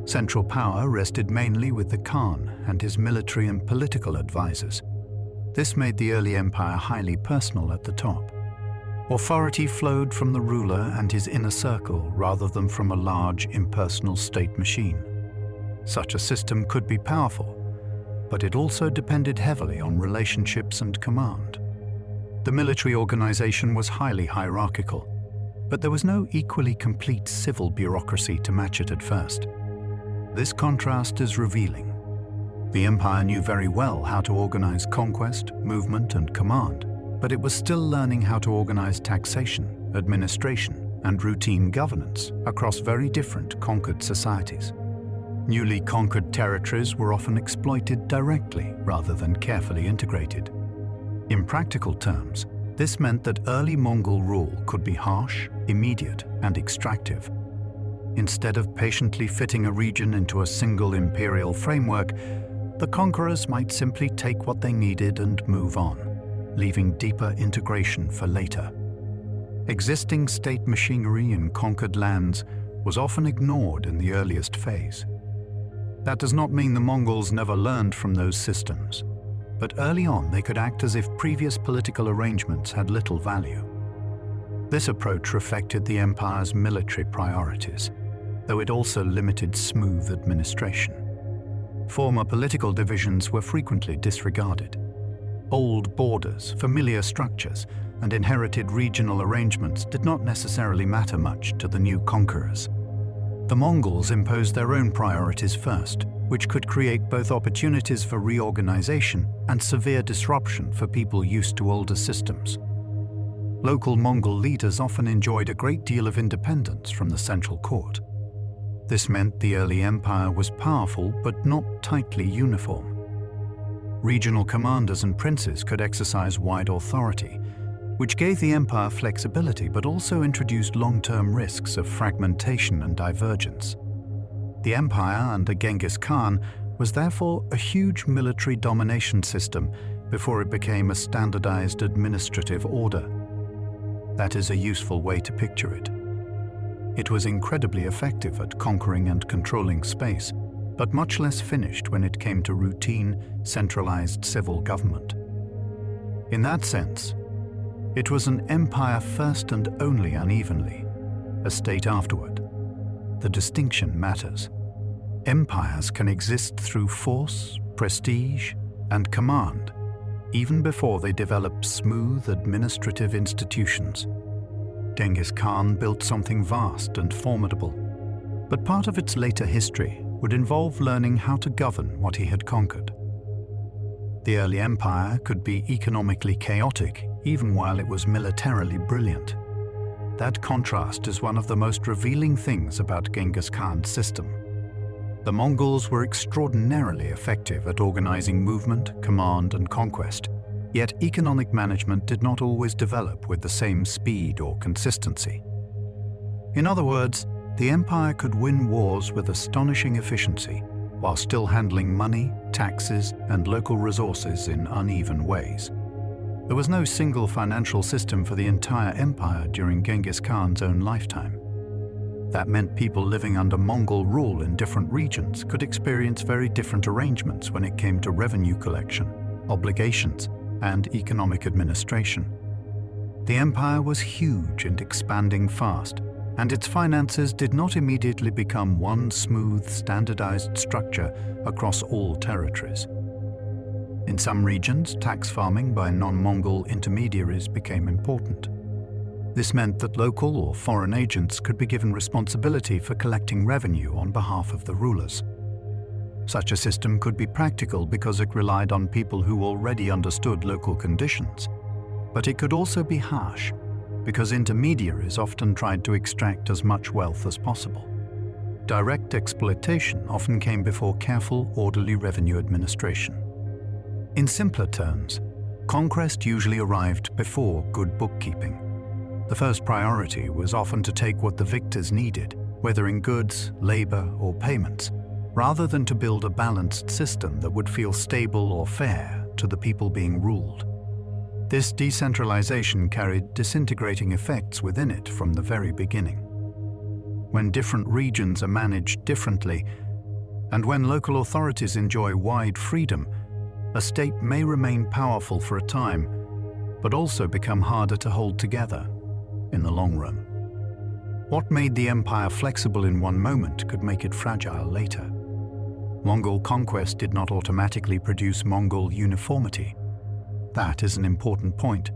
Central power rested mainly with the Khan and his military and political advisors. This made the early empire highly personal at the top. Authority flowed from the ruler and his inner circle rather than from a large, impersonal state machine. Such a system could be powerful, but it also depended heavily on relationships and command. The military organization was highly hierarchical, but there was no equally complete civil bureaucracy to match it at first. This contrast is revealing. The empire knew very well how to organize conquest, movement, and command, but it was still learning how to organize taxation, administration, and routine governance across very different conquered societies. Newly conquered territories were often exploited directly rather than carefully integrated. In practical terms, this meant that early Mongol rule could be harsh, immediate, and extractive. Instead of patiently fitting a region into a single imperial framework, the conquerors might simply take what they needed and move on, leaving deeper integration for later. Existing state machinery in conquered lands was often ignored in the earliest phase. That does not mean the Mongols never learned from those systems, but early on they could act as if previous political arrangements had little value. This approach reflected the empire's military priorities, though it also limited smooth administration. Former political divisions were frequently disregarded. Old borders, familiar structures, and inherited regional arrangements did not necessarily matter much to the new conquerors. The Mongols imposed their own priorities first, which could create both opportunities for reorganization and severe disruption for people used to older systems. Local Mongol leaders often enjoyed a great deal of independence from the central court. This meant the early empire was powerful but not tightly uniform. Regional commanders and princes could exercise wide authority, which gave the empire flexibility but also introduced long-term risks of fragmentation and divergence. The empire under Genghis Khan was therefore a huge military domination system before it became a standardized administrative order. That is a useful way to picture it. It was incredibly effective at conquering and controlling space, but much less finished when it came to routine, centralized civil government. In that sense, it was an empire first and only unevenly, a state afterward. The distinction matters. Empires can exist through force, prestige, and command, even before they develop smooth administrative institutions. Genghis Khan built something vast and formidable, but part of its later history would involve learning how to govern what he had conquered. The early empire could be economically chaotic, even while it was militarily brilliant. That contrast is one of the most revealing things about Genghis Khan's system. The Mongols were extraordinarily effective at organizing movement, command, and conquest, yet economic management did not always develop with the same speed or consistency. In other words, the empire could win wars with astonishing efficiency, while still handling money, taxes, and local resources in uneven ways. There was no single financial system for the entire empire during Genghis Khan's own lifetime. That meant people living under Mongol rule in different regions could experience very different arrangements when it came to revenue collection, obligations, and economic administration. The empire was huge and expanding fast, and its finances did not immediately become one smooth, standardized structure across all territories. In some regions, tax farming by non-Mongol intermediaries became important. This meant that local or foreign agents could be given responsibility for collecting revenue on behalf of the rulers. Such a system could be practical because it relied on people who already understood local conditions, but it could also be harsh because intermediaries often tried to extract as much wealth as possible. Direct exploitation often came before careful, orderly revenue administration. In simpler terms, conquest usually arrived before good bookkeeping. The first priority was often to take what the victors needed, whether in goods, labor, or payments, rather than to build a balanced system that would feel stable or fair to the people being ruled. This decentralization carried disintegrating effects within it from the very beginning. When different regions are managed differently, and when local authorities enjoy wide freedom, a state may remain powerful for a time, but also become harder to hold together in the long run. What made the empire flexible in one moment could make it fragile later. Mongol conquest did not automatically produce Mongol uniformity. That is an important point,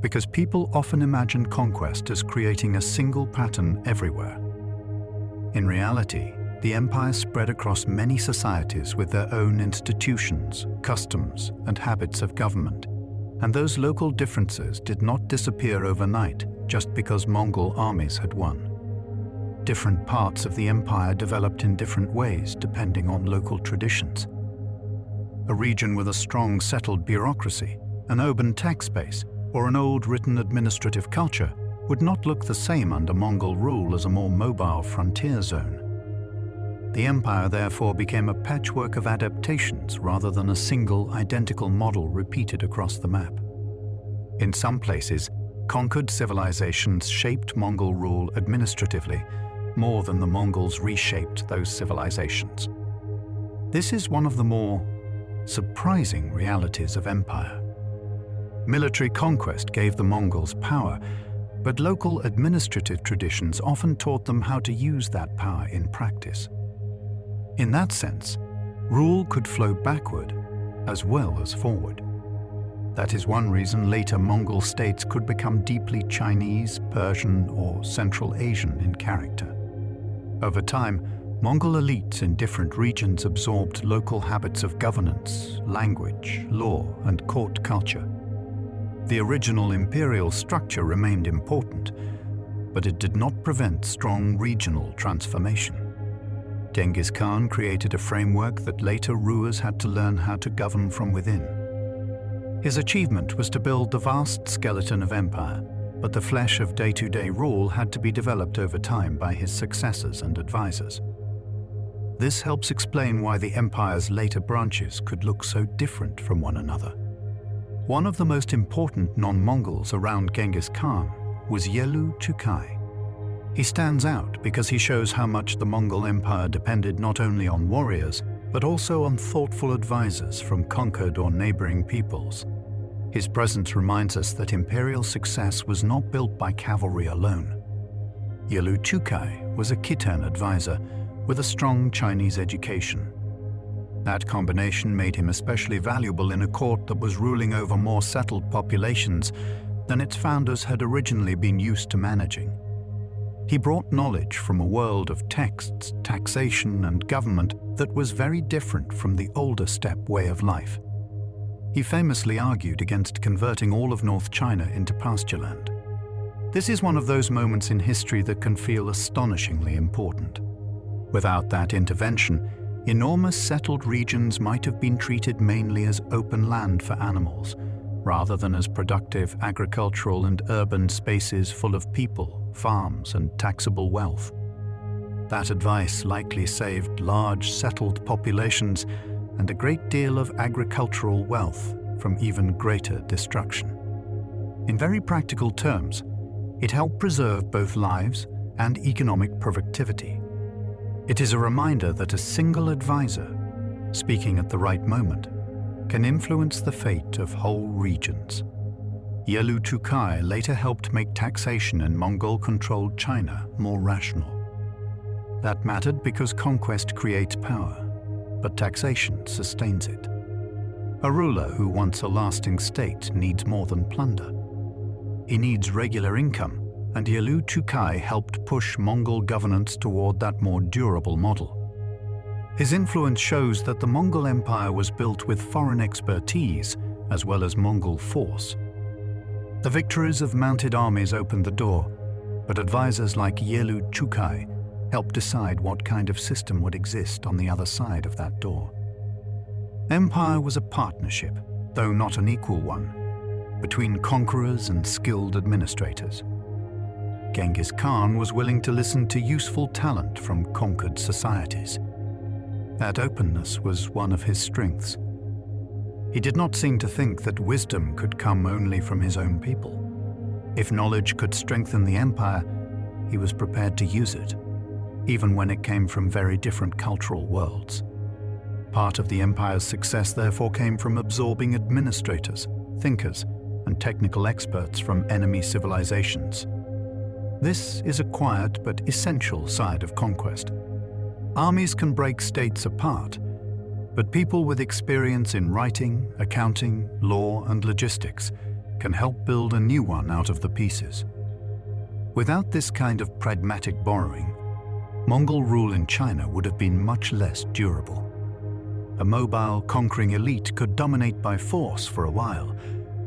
because people often imagine conquest as creating a single pattern everywhere. In reality, the empire spread across many societies with their own institutions, customs, and habits of government, and those local differences did not disappear overnight just because Mongol armies had won. Different parts of the empire developed in different ways depending on local traditions. A region with a strong settled bureaucracy, an open tax base, or an old written administrative culture would not look the same under Mongol rule as a more mobile frontier zone. The empire therefore became a patchwork of adaptations rather than a single identical model repeated across the map. In some places, conquered civilizations shaped Mongol rule administratively more than the Mongols reshaped those civilizations. This is one of the more surprising realities of empire. Military conquest gave the Mongols power, but local administrative traditions often taught them how to use that power in practice. In that sense, rule could flow backward as well as forward. That is one reason later Mongol states could become deeply Chinese, Persian, or Central Asian in character. Over time, Mongol elites in different regions absorbed local habits of governance, language, law, and court culture. The original imperial structure remained important, but it did not prevent strong regional transformation. Genghis Khan created a framework that later rulers had to learn how to govern from within. His achievement was to build the vast skeleton of empire, but the flesh of day-to-day rule had to be developed over time by his successors and advisors. This helps explain why the empire's later branches could look so different from one another. One of the most important non-Mongols around Genghis Khan was Yelu Chukai. He stands out because he shows how much the Mongol Empire depended not only on warriors, but also on thoughtful advisors from conquered or neighboring peoples. His presence reminds us that imperial success was not built by cavalry alone. Yelu Chukai was a Khitan advisor with a strong Chinese education. That combination made him especially valuable in a court that was ruling over more settled populations than its founders had originally been used to managing. He brought knowledge from a world of texts, taxation, and government that was very different from the older steppe way of life. He famously argued against converting all of North China into pastureland. This is one of those moments in history that can feel astonishingly important. Without that intervention, enormous settled regions might have been treated mainly as open land for animals, rather than as productive agricultural and urban spaces full of people, farms, and taxable wealth. That advice likely saved large settled populations and a great deal of agricultural wealth from even greater destruction. In very practical terms, it helped preserve both lives and economic productivity. It is a reminder that a single advisor, speaking at the right moment, can influence the fate of whole regions. Yelu Chukai later helped make taxation in Mongol-controlled China more rational. That mattered because conquest creates power, but taxation sustains it. A ruler who wants a lasting state needs more than plunder. He needs regular income, and Yelu Chukai helped push Mongol governance toward that more durable model. His influence shows that the Mongol Empire was built with foreign expertise as well as Mongol force. The victories of mounted armies opened the door, but advisors like Yelu Chukai helped decide what kind of system would exist on the other side of that door. Empire was a partnership, though not an equal one, between conquerors and skilled administrators. Genghis Khan was willing to listen to useful talent from conquered societies. That openness was one of his strengths. He did not seem to think that wisdom could come only from his own people. If knowledge could strengthen the empire, he was prepared to use it, even when it came from very different cultural worlds. Part of the empire's success therefore came from absorbing administrators, thinkers, and technical experts from enemy civilizations. This is a quiet but essential side of conquest. Armies can break states apart, but people with experience in writing, accounting, law, and logistics can help build a new one out of the pieces. Without this kind of pragmatic borrowing, Mongol rule in China would have been much less durable. A mobile, conquering elite could dominate by force for a while,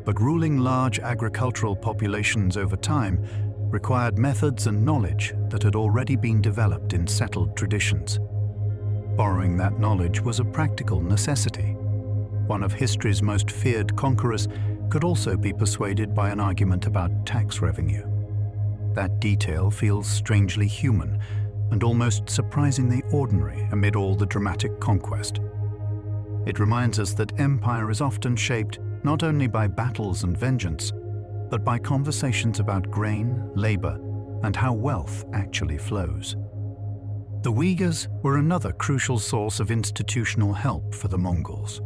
but ruling large agricultural populations over time required methods and knowledge that had already been developed in settled traditions. Borrowing that knowledge was a practical necessity. One of history's most feared conquerors could also be persuaded by an argument about tax revenue. That detail feels strangely human and almost surprisingly ordinary amid all the dramatic conquest. It reminds us that empire is often shaped not only by battles and vengeance, but by conversations about grain, labor, and how wealth actually flows. The Uyghurs were another crucial source of institutional help for the Mongols.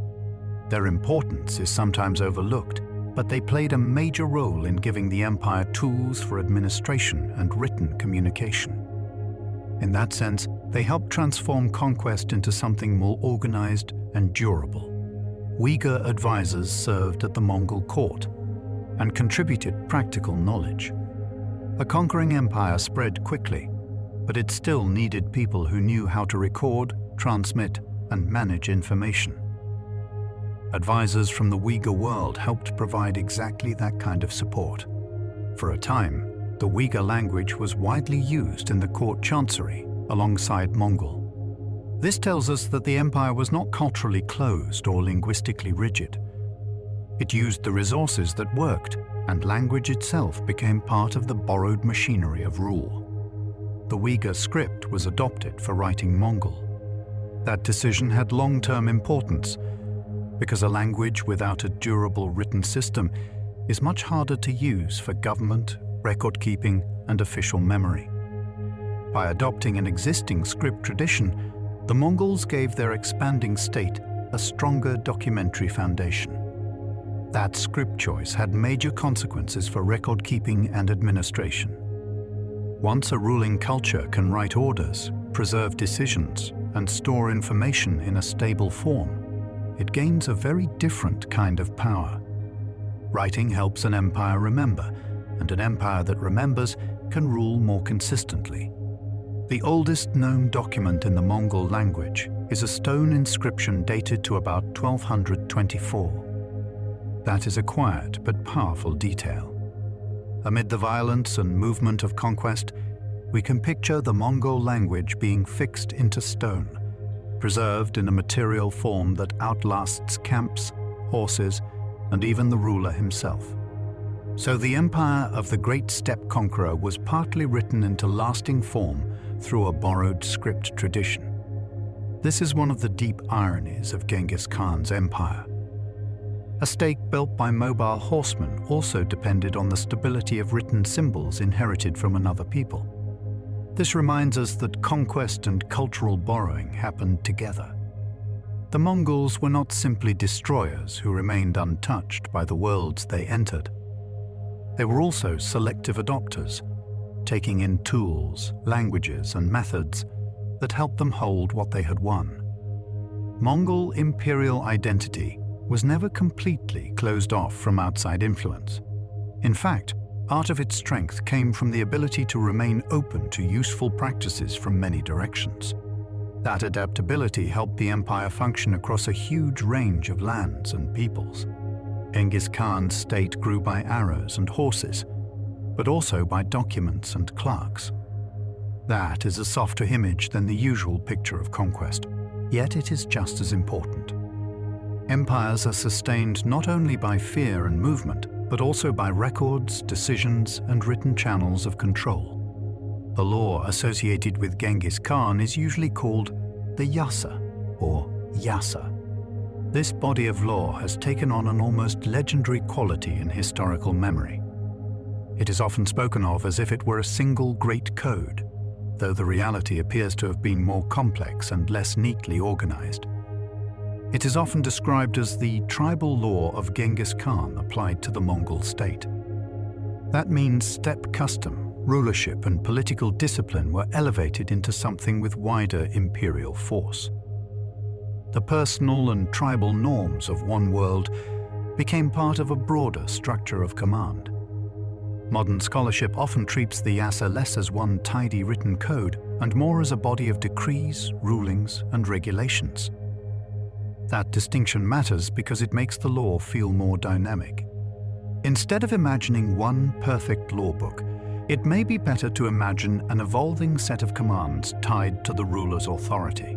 Their importance is sometimes overlooked, but they played a major role in giving the empire tools for administration and written communication. In that sense, they helped transform conquest into something more organized and durable. Uyghur advisors served at the Mongol court and contributed practical knowledge. A conquering empire spread quickly, but it still needed people who knew how to record, transmit, and manage information. Advisors from the Uyghur world helped provide exactly that kind of support. For a time, the Uyghur language was widely used in the court chancery alongside Mongol. This tells us that the empire was not culturally closed or linguistically rigid. It used the resources that worked, and language itself became part of the borrowed machinery of rule. The Uyghur script was adopted for writing Mongol. That decision had long-term importance, because a language without a durable written system is much harder to use for government, record-keeping, and official memory. By adopting an existing script tradition, the Mongols gave their expanding state a stronger documentary foundation. That script choice had major consequences for record-keeping and administration. Once a ruling culture can write orders, preserve decisions, and store information in a stable form, it gains a very different kind of power. Writing helps an empire remember, and an empire that remembers can rule more consistently. The oldest known document in the Mongol language is a stone inscription dated to about 1224. That is a quiet but powerful detail. Amid the violence and movement of conquest, we can picture the Mongol language being fixed into stone, preserved in a material form that outlasts camps, horses, and even the ruler himself. So the empire of the great steppe conqueror was partly written into lasting form through a borrowed script tradition. This is one of the deep ironies of Genghis Khan's empire. A stake built by mobile horsemen also depended on the stability of written symbols inherited from another people. This reminds us that conquest and cultural borrowing happened together. The Mongols were not simply destroyers who remained untouched by the worlds they entered. They were also selective adopters, taking in tools, languages, and methods that helped them hold what they had won. Mongol imperial identity was never completely closed off from outside influence. In fact, part of its strength came from the ability to remain open to useful practices from many directions. That adaptability helped the empire function across a huge range of lands and peoples. Genghis Khan's state grew by arrows and horses, but also by documents and clerks. That is a softer image than the usual picture of conquest, yet it is just as important. Empires are sustained not only by fear and movement, but also by records, decisions, and written channels of control. The law associated with Genghis Khan is usually called the Yasa, or Yasa. This body of law has taken on an almost legendary quality in historical memory. It is often spoken of as if it were a single great code, though the reality appears to have been more complex and less neatly organized. It is often described as the tribal law of Genghis Khan applied to the Mongol state. That means steppe custom, rulership, and political discipline were elevated into something with wider imperial force. The personal and tribal norms of one world became part of a broader structure of command. Modern scholarship often treats the Yasa less as one tidy written code and more as a body of decrees, rulings, and regulations. That distinction matters because it makes the law feel more dynamic. Instead of imagining one perfect law book, it may be better to imagine an evolving set of commands tied to the ruler's authority.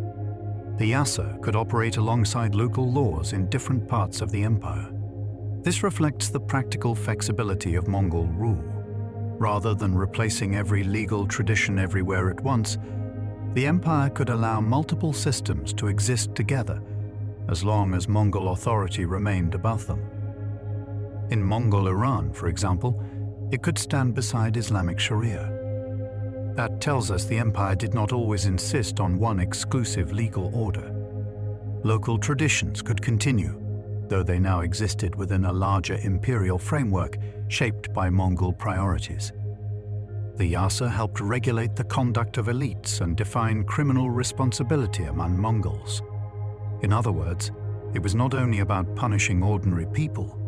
The Yasa could operate alongside local laws in different parts of the empire. This reflects the practical flexibility of Mongol rule. Rather than replacing every legal tradition everywhere at once, the empire could allow multiple systems to exist together as long as Mongol authority remained above them. In Mongol Iran, for example, it could stand beside Islamic Sharia. That tells us the empire did not always insist on one exclusive legal order. Local traditions could continue, though they now existed within a larger imperial framework shaped by Mongol priorities. The Yasa helped regulate the conduct of elites and define criminal responsibility among Mongols. In other words, it was not only about punishing ordinary people,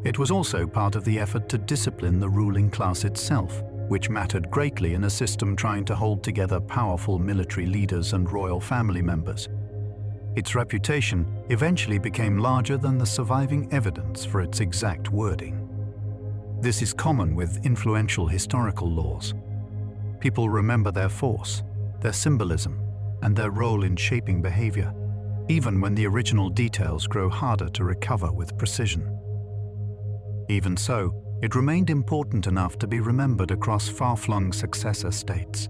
it was also part of the effort to discipline the ruling class itself, which mattered greatly in a system trying to hold together powerful military leaders and royal family members. Its reputation eventually became larger than the surviving evidence for its exact wording. This is common with influential historical laws. People remember their force, their symbolism, and their role in shaping behavior, even when the original details grow harder to recover with precision. Even so, it remained important enough to be remembered across far-flung successor states.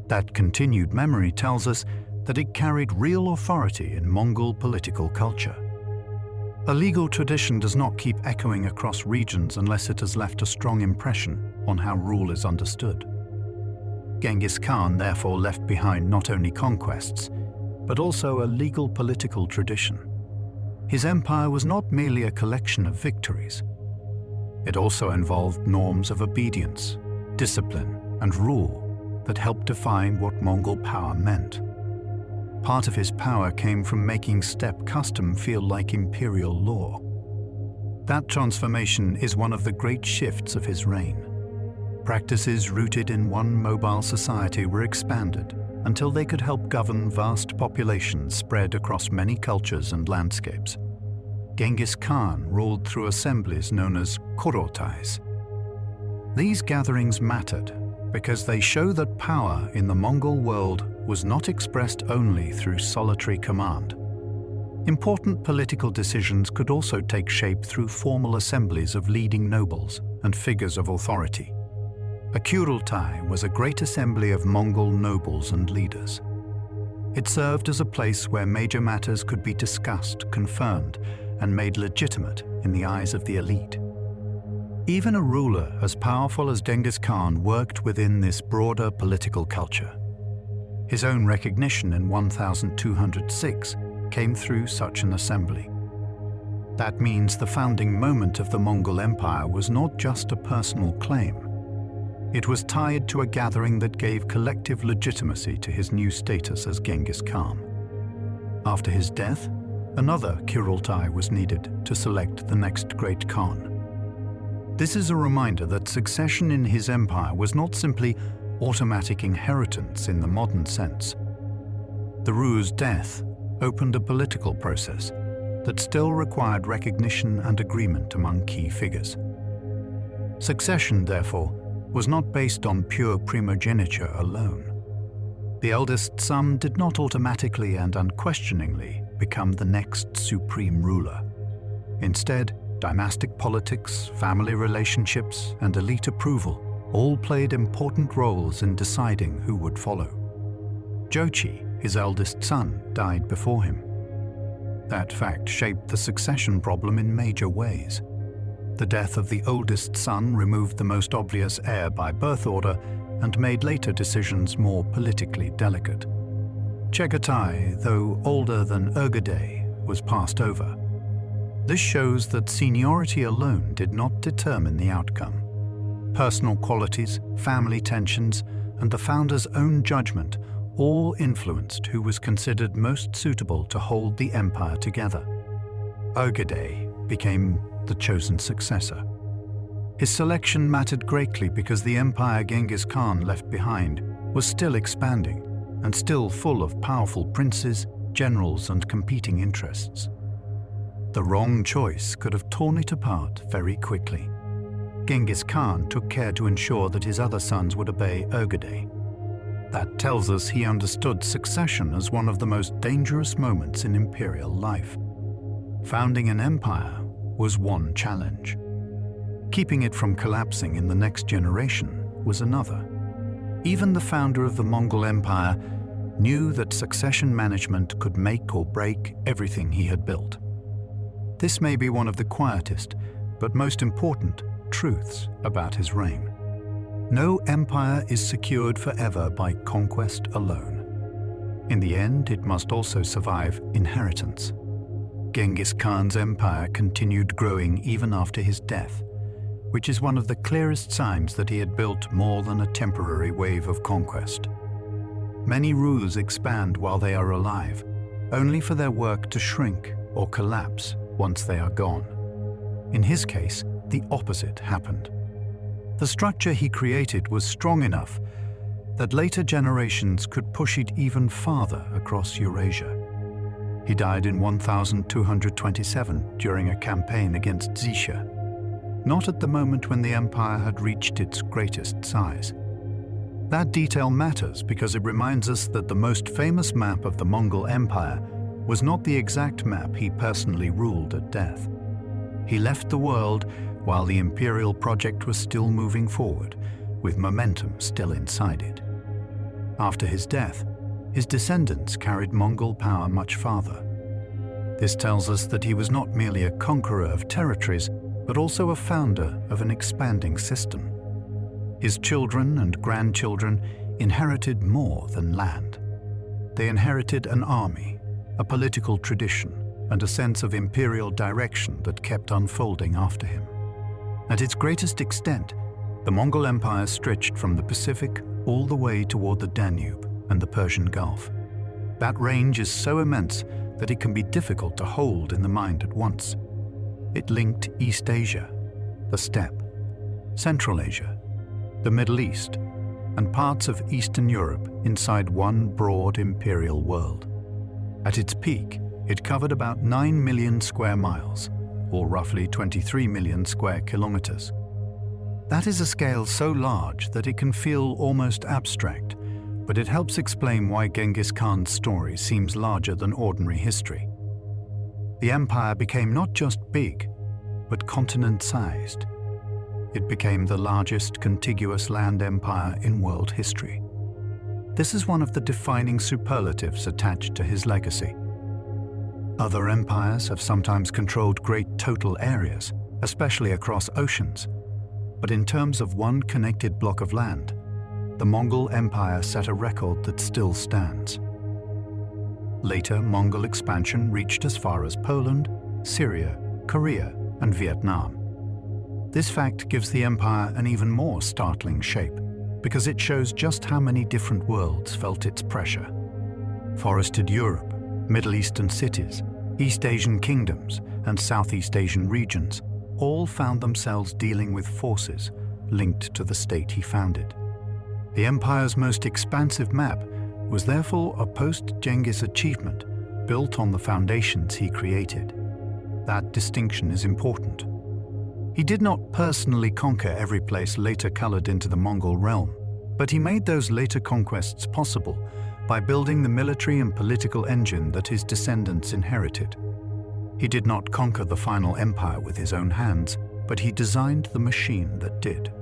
That continued memory tells us that it carried real authority in Mongol political culture. A legal tradition does not keep echoing across regions unless it has left a strong impression on how rule is understood. Genghis Khan therefore left behind not only conquests, but also a legal political tradition. His empire was not merely a collection of victories. It also involved norms of obedience, discipline, and rule that helped define what Mongol power meant. Part of his power came from making steppe custom feel like imperial law. That transformation is one of the great shifts of his reign. Practices rooted in one mobile society were expanded until they could help govern vast populations spread across many cultures and landscapes. Genghis Khan ruled through assemblies known as kurultais. These gatherings mattered because they show that power in the Mongol world was not expressed only through solitary command. Important political decisions could also take shape through formal assemblies of leading nobles and figures of authority. A kurultai was a great assembly of Mongol nobles and leaders. It served as a place where major matters could be discussed, confirmed, and made legitimate in the eyes of the elite. Even a ruler as powerful as Genghis Khan worked within this broader political culture. His own recognition in 1206 came through such an assembly. That means the founding moment of the Mongol Empire was not just a personal claim. It was tied to a gathering that gave collective legitimacy to his new status as Genghis Khan. After his death, another kurultai was needed to select the next great Khan. This is a reminder that succession in his empire was not simply automatic inheritance in the modern sense. The Ru's death opened a political process that still required recognition and agreement among key figures. Succession, therefore, was not based on pure primogeniture alone. The eldest son did not automatically and unquestioningly become the next supreme ruler. Instead, dynastic politics, family relationships, and elite approval all played important roles in deciding who would follow. Jochi, his eldest son, died before him. That fact shaped the succession problem in major ways. The death of the oldest son removed the most obvious heir by birth order and made later decisions more politically delicate. Chagatai, though older than Ögedei, was passed over. This shows that seniority alone did not determine the outcome. Personal qualities, family tensions, and the founder's own judgment all influenced who was considered most suitable to hold the empire together. Ögedei became the chosen successor. His selection mattered greatly because the empire Genghis Khan left behind was still expanding and still full of powerful princes, generals, and competing interests. The wrong choice could have torn it apart very quickly. Genghis Khan took care to ensure that his other sons would obey Ögedei. That tells us he understood succession as one of the most dangerous moments in imperial life. Founding an empire was one challenge. Keeping it from collapsing in the next generation was another. Even the founder of the Mongol Empire knew that succession management could make or break everything he had built. This may be one of the quietest, but most important, truths about his reign. No empire is secured forever by conquest alone. In the end, it must also survive inheritance. Genghis Khan's empire continued growing even after his death, which is one of the clearest signs that he had built more than a temporary wave of conquest. Many Rus expand while they are alive, only for their work to shrink or collapse once they are gone. In his case, the opposite happened. The structure he created was strong enough that later generations could push it even farther across Eurasia. He died in 1227 during a campaign against Xixia, not at the moment when the empire had reached its greatest size. That detail matters because it reminds us that the most famous map of the Mongol Empire was not the exact map he personally ruled at death. He left the world while the imperial project was still moving forward, with momentum still inside it. After his death, his descendants carried Mongol power much farther. This tells us that he was not merely a conqueror of territories, but also a founder of an expanding system. His children and grandchildren inherited more than land. They inherited an army, a political tradition, and a sense of imperial direction that kept unfolding after him. At its greatest extent, the Mongol Empire stretched from the Pacific all the way toward the Danube and the Persian Gulf. That range is so immense that it can be difficult to hold in the mind at once. It linked East Asia, the steppe, Central Asia, the Middle East, and parts of Eastern Europe inside one broad imperial world. At its peak, it covered about 9 million square miles, or roughly 23 million square kilometers. That is a scale so large that it can feel almost abstract, but it helps explain why Genghis Khan's story seems larger than ordinary history. The empire became not just big, but continent-sized. It became the largest contiguous land empire in world history. This is one of the defining superlatives attached to his legacy. Other empires have sometimes controlled great total areas, especially across oceans. But in terms of one connected block of land, the Mongol Empire set a record that still stands. Later, Mongol expansion reached as far as Poland, Syria, Korea, and Vietnam. This fact gives the empire an even more startling shape, because it shows just how many different worlds felt its pressure. Forested Europe, Middle Eastern cities, East Asian kingdoms, and Southeast Asian regions all found themselves dealing with forces linked to the state he founded. The empire's most expansive map was therefore a post-Genghis achievement built on the foundations he created. That distinction is important. He did not personally conquer every place later colored into the Mongol realm, but he made those later conquests possible by building the military and political engine that his descendants inherited. He did not conquer the final empire with his own hands, but he designed the machine that did.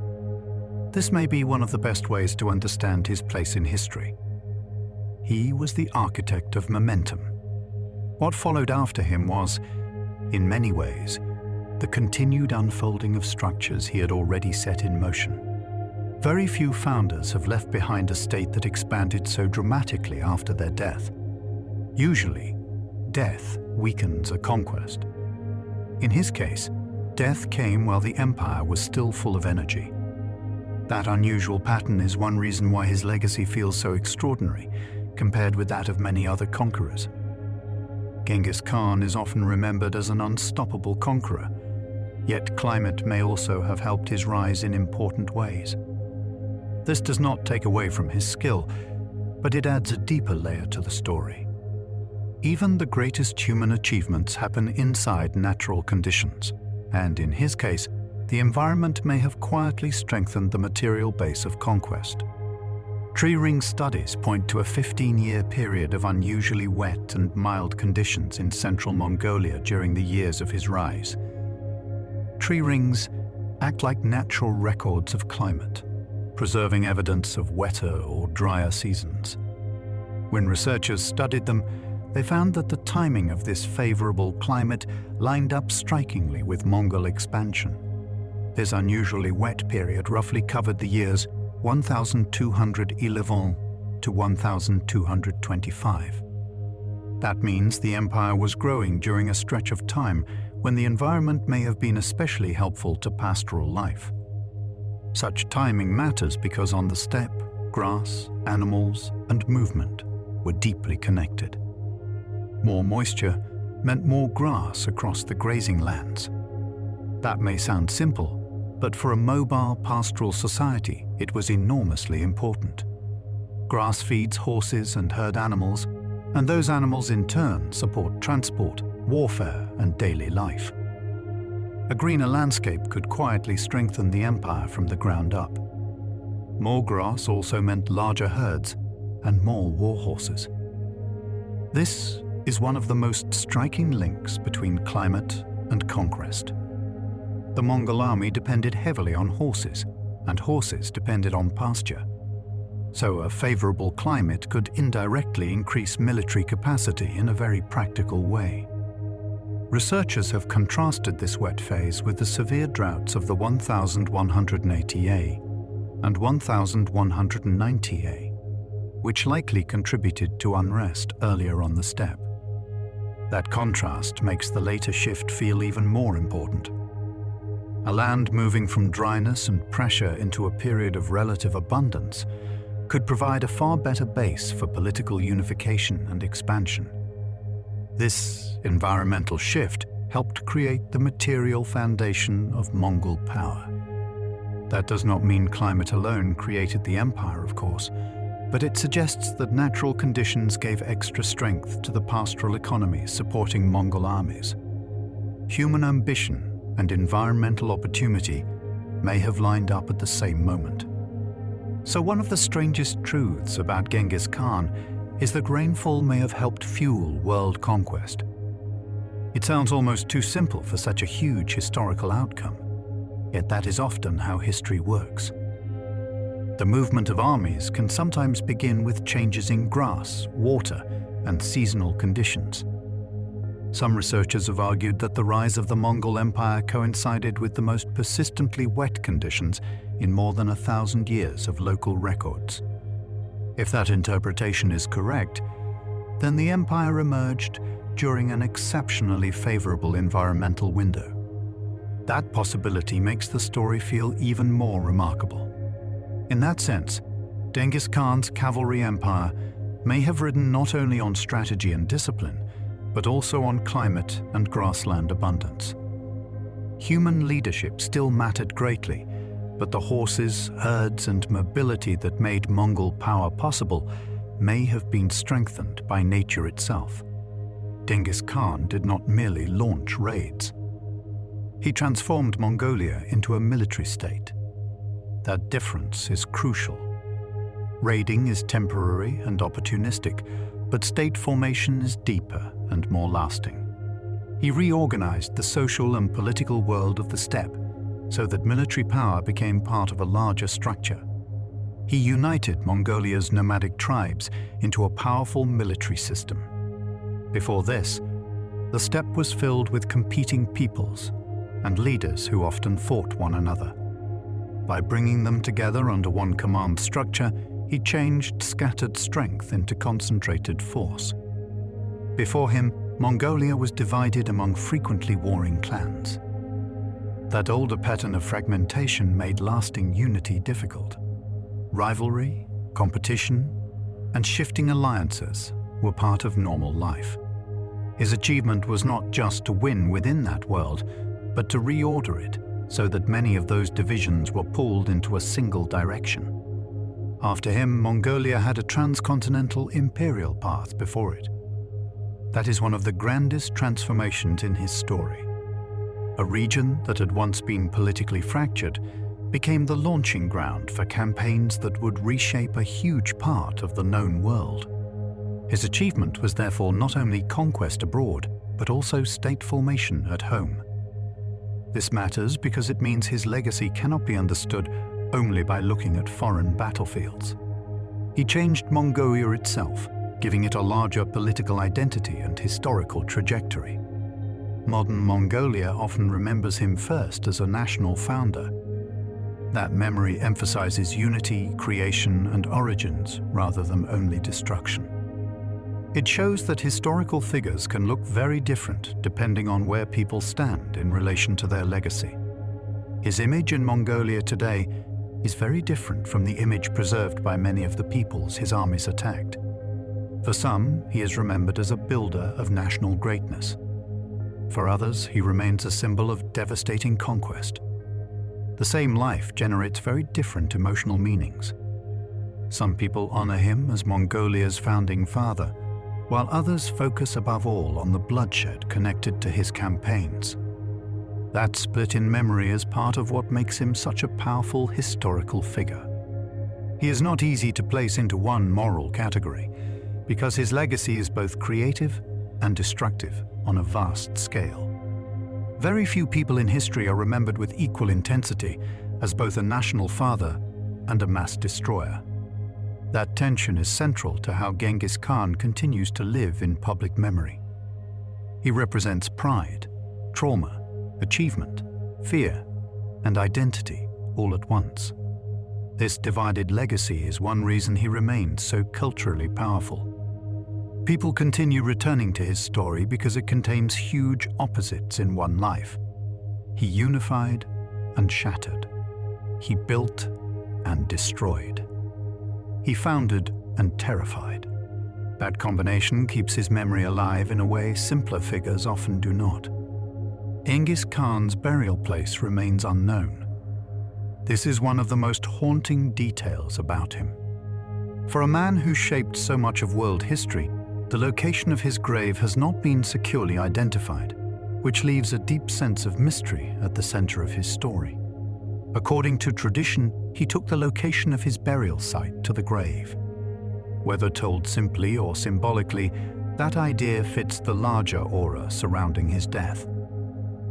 This may be one of the best ways to understand his place in history. He was the architect of momentum. What followed after him was, in many ways, the continued unfolding of structures he had already set in motion. Very few founders have left behind a state that expanded so dramatically after their death. Usually, death weakens a conquest. In his case, death came while the empire was still full of energy. That unusual pattern is one reason why his legacy feels so extraordinary compared with that of many other conquerors. Genghis Khan is often remembered as an unstoppable conqueror, yet climate may also have helped his rise in important ways. This does not take away from his skill, but it adds a deeper layer to the story. Even the greatest human achievements happen inside natural conditions, and in his case, the environment may have quietly strengthened the material base of conquest. Tree ring studies point to a 15-year period of unusually wet and mild conditions in central Mongolia during the years of his rise. Tree rings act like natural records of climate, preserving evidence of wetter or drier seasons. When researchers studied them, they found that the timing of this favorable climate lined up strikingly with Mongol expansion. This unusually wet period roughly covered the years 1211 to 1225. That means the empire was growing during a stretch of time when the environment may have been especially helpful to pastoral life. Such timing matters because on the steppe, grass, animals, and movement were deeply connected. More moisture meant more grass across the grazing lands. That may sound simple, but for a mobile pastoral society, it was enormously important. Grass feeds horses and herd animals, and those animals in turn support transport, warfare, and daily life. A greener landscape could quietly strengthen the empire from the ground up. More grass also meant larger herds and more war horses. This is one of the most striking links between climate and conquest. The Mongol army depended heavily on horses, and horses depended on pasture. So a favorable climate could indirectly increase military capacity in a very practical way. Researchers have contrasted this wet phase with the severe droughts of the 1180A and 1190A, which likely contributed to unrest earlier on the steppe. That contrast makes the later shift feel even more important. A land moving from dryness and pressure into a period of relative abundance could provide a far better base for political unification and expansion. This environmental shift helped create the material foundation of Mongol power. That does not mean climate alone created the empire, of course, but it suggests that natural conditions gave extra strength to the pastoral economies supporting Mongol armies. Human ambition and environmental opportunity may have lined up at the same moment. So one of the strangest truths about Genghis Khan is that rainfall may have helped fuel world conquest. It sounds almost too simple for such a huge historical outcome, yet that is often how history works. The movement of armies can sometimes begin with changes in grass, water, and seasonal conditions. Some researchers have argued that the rise of the Mongol Empire coincided with the most persistently wet conditions in more than 1,000 years of local records. If that interpretation is correct, then the empire emerged during an exceptionally favorable environmental window. That possibility makes the story feel even more remarkable. In that sense, Genghis Khan's cavalry empire may have ridden not only on strategy and discipline, but also on climate and grassland abundance. Human leadership still mattered greatly, but the horses, herds, and mobility that made Mongol power possible may have been strengthened by nature itself. Genghis Khan did not merely launch raids. He transformed Mongolia into a military state. That difference is crucial. Raiding is temporary and opportunistic, but state formation is deeper and more lasting. He reorganized the social and political world of the steppe so that military power became part of a larger structure. He united Mongolia's nomadic tribes into a powerful military system. Before this, the steppe was filled with competing peoples and leaders who often fought one another. By bringing them together under one command structure, he changed scattered strength into concentrated force. Before him, Mongolia was divided among frequently warring clans. That older pattern of fragmentation made lasting unity difficult. Rivalry, competition, and shifting alliances were part of normal life. His achievement was not just to win within that world, but to reorder it so that many of those divisions were pulled into a single direction. After him, Mongolia had a transcontinental imperial path before it. That is one of the grandest transformations in his story. A region that had once been politically fractured became the launching ground for campaigns that would reshape a huge part of the known world. His achievement was therefore not only conquest abroad, but also state formation at home. This matters because it means his legacy cannot be understood only by looking at foreign battlefields. He changed Mongolia itself, giving it a larger political identity and historical trajectory. Modern Mongolia often remembers him first as a national founder. That memory emphasizes unity, creation, and origins rather than only destruction. It shows that historical figures can look very different depending on where people stand in relation to their legacy. His image in Mongolia today is very different from the image preserved by many of the peoples his armies attacked. For some, he is remembered as a builder of national greatness. For others, he remains a symbol of devastating conquest. The same life generates very different emotional meanings. Some people honor him as Mongolia's founding father, while others focus above all on the bloodshed connected to his campaigns. That split in memory is part of what makes him such a powerful historical figure. He is not easy to place into one moral category, because his legacy is both creative and destructive on a vast scale. Very few people in history are remembered with equal intensity as both a national father and a mass destroyer. That tension is central to how Genghis Khan continues to live in public memory. He represents pride, trauma, achievement, fear, and identity all at once. This divided legacy is one reason he remains so culturally powerful. People continue returning to his story because it contains huge opposites in one life. He unified and shattered. He built and destroyed. He founded and terrified. That combination keeps his memory alive in a way simpler figures often do not. Genghis Khan's burial place remains unknown. This is one of the most haunting details about him. For a man who shaped so much of world history, the location of his grave has not been securely identified, which leaves a deep sense of mystery at the center of his story. According to tradition, he took the location of his burial site to the grave. Whether told simply or symbolically, that idea fits the larger aura surrounding his death.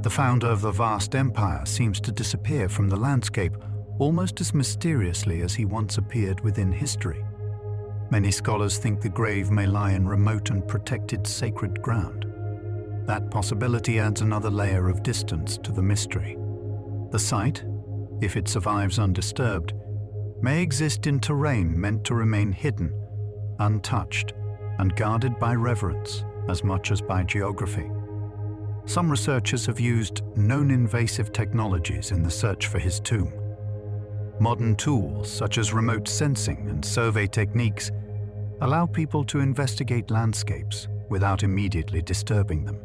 The founder of the vast empire seems to disappear from the landscape almost as mysteriously as he once appeared within history. Many scholars think the grave may lie in remote and protected sacred ground. That possibility adds another layer of distance to the mystery. The site, if it survives undisturbed, may exist in terrain meant to remain hidden, untouched, and guarded by reverence as much as by geography. Some researchers have used known invasive technologies in the search for his tomb. Modern tools such as remote sensing and survey techniques allow people to investigate landscapes without immediately disturbing them.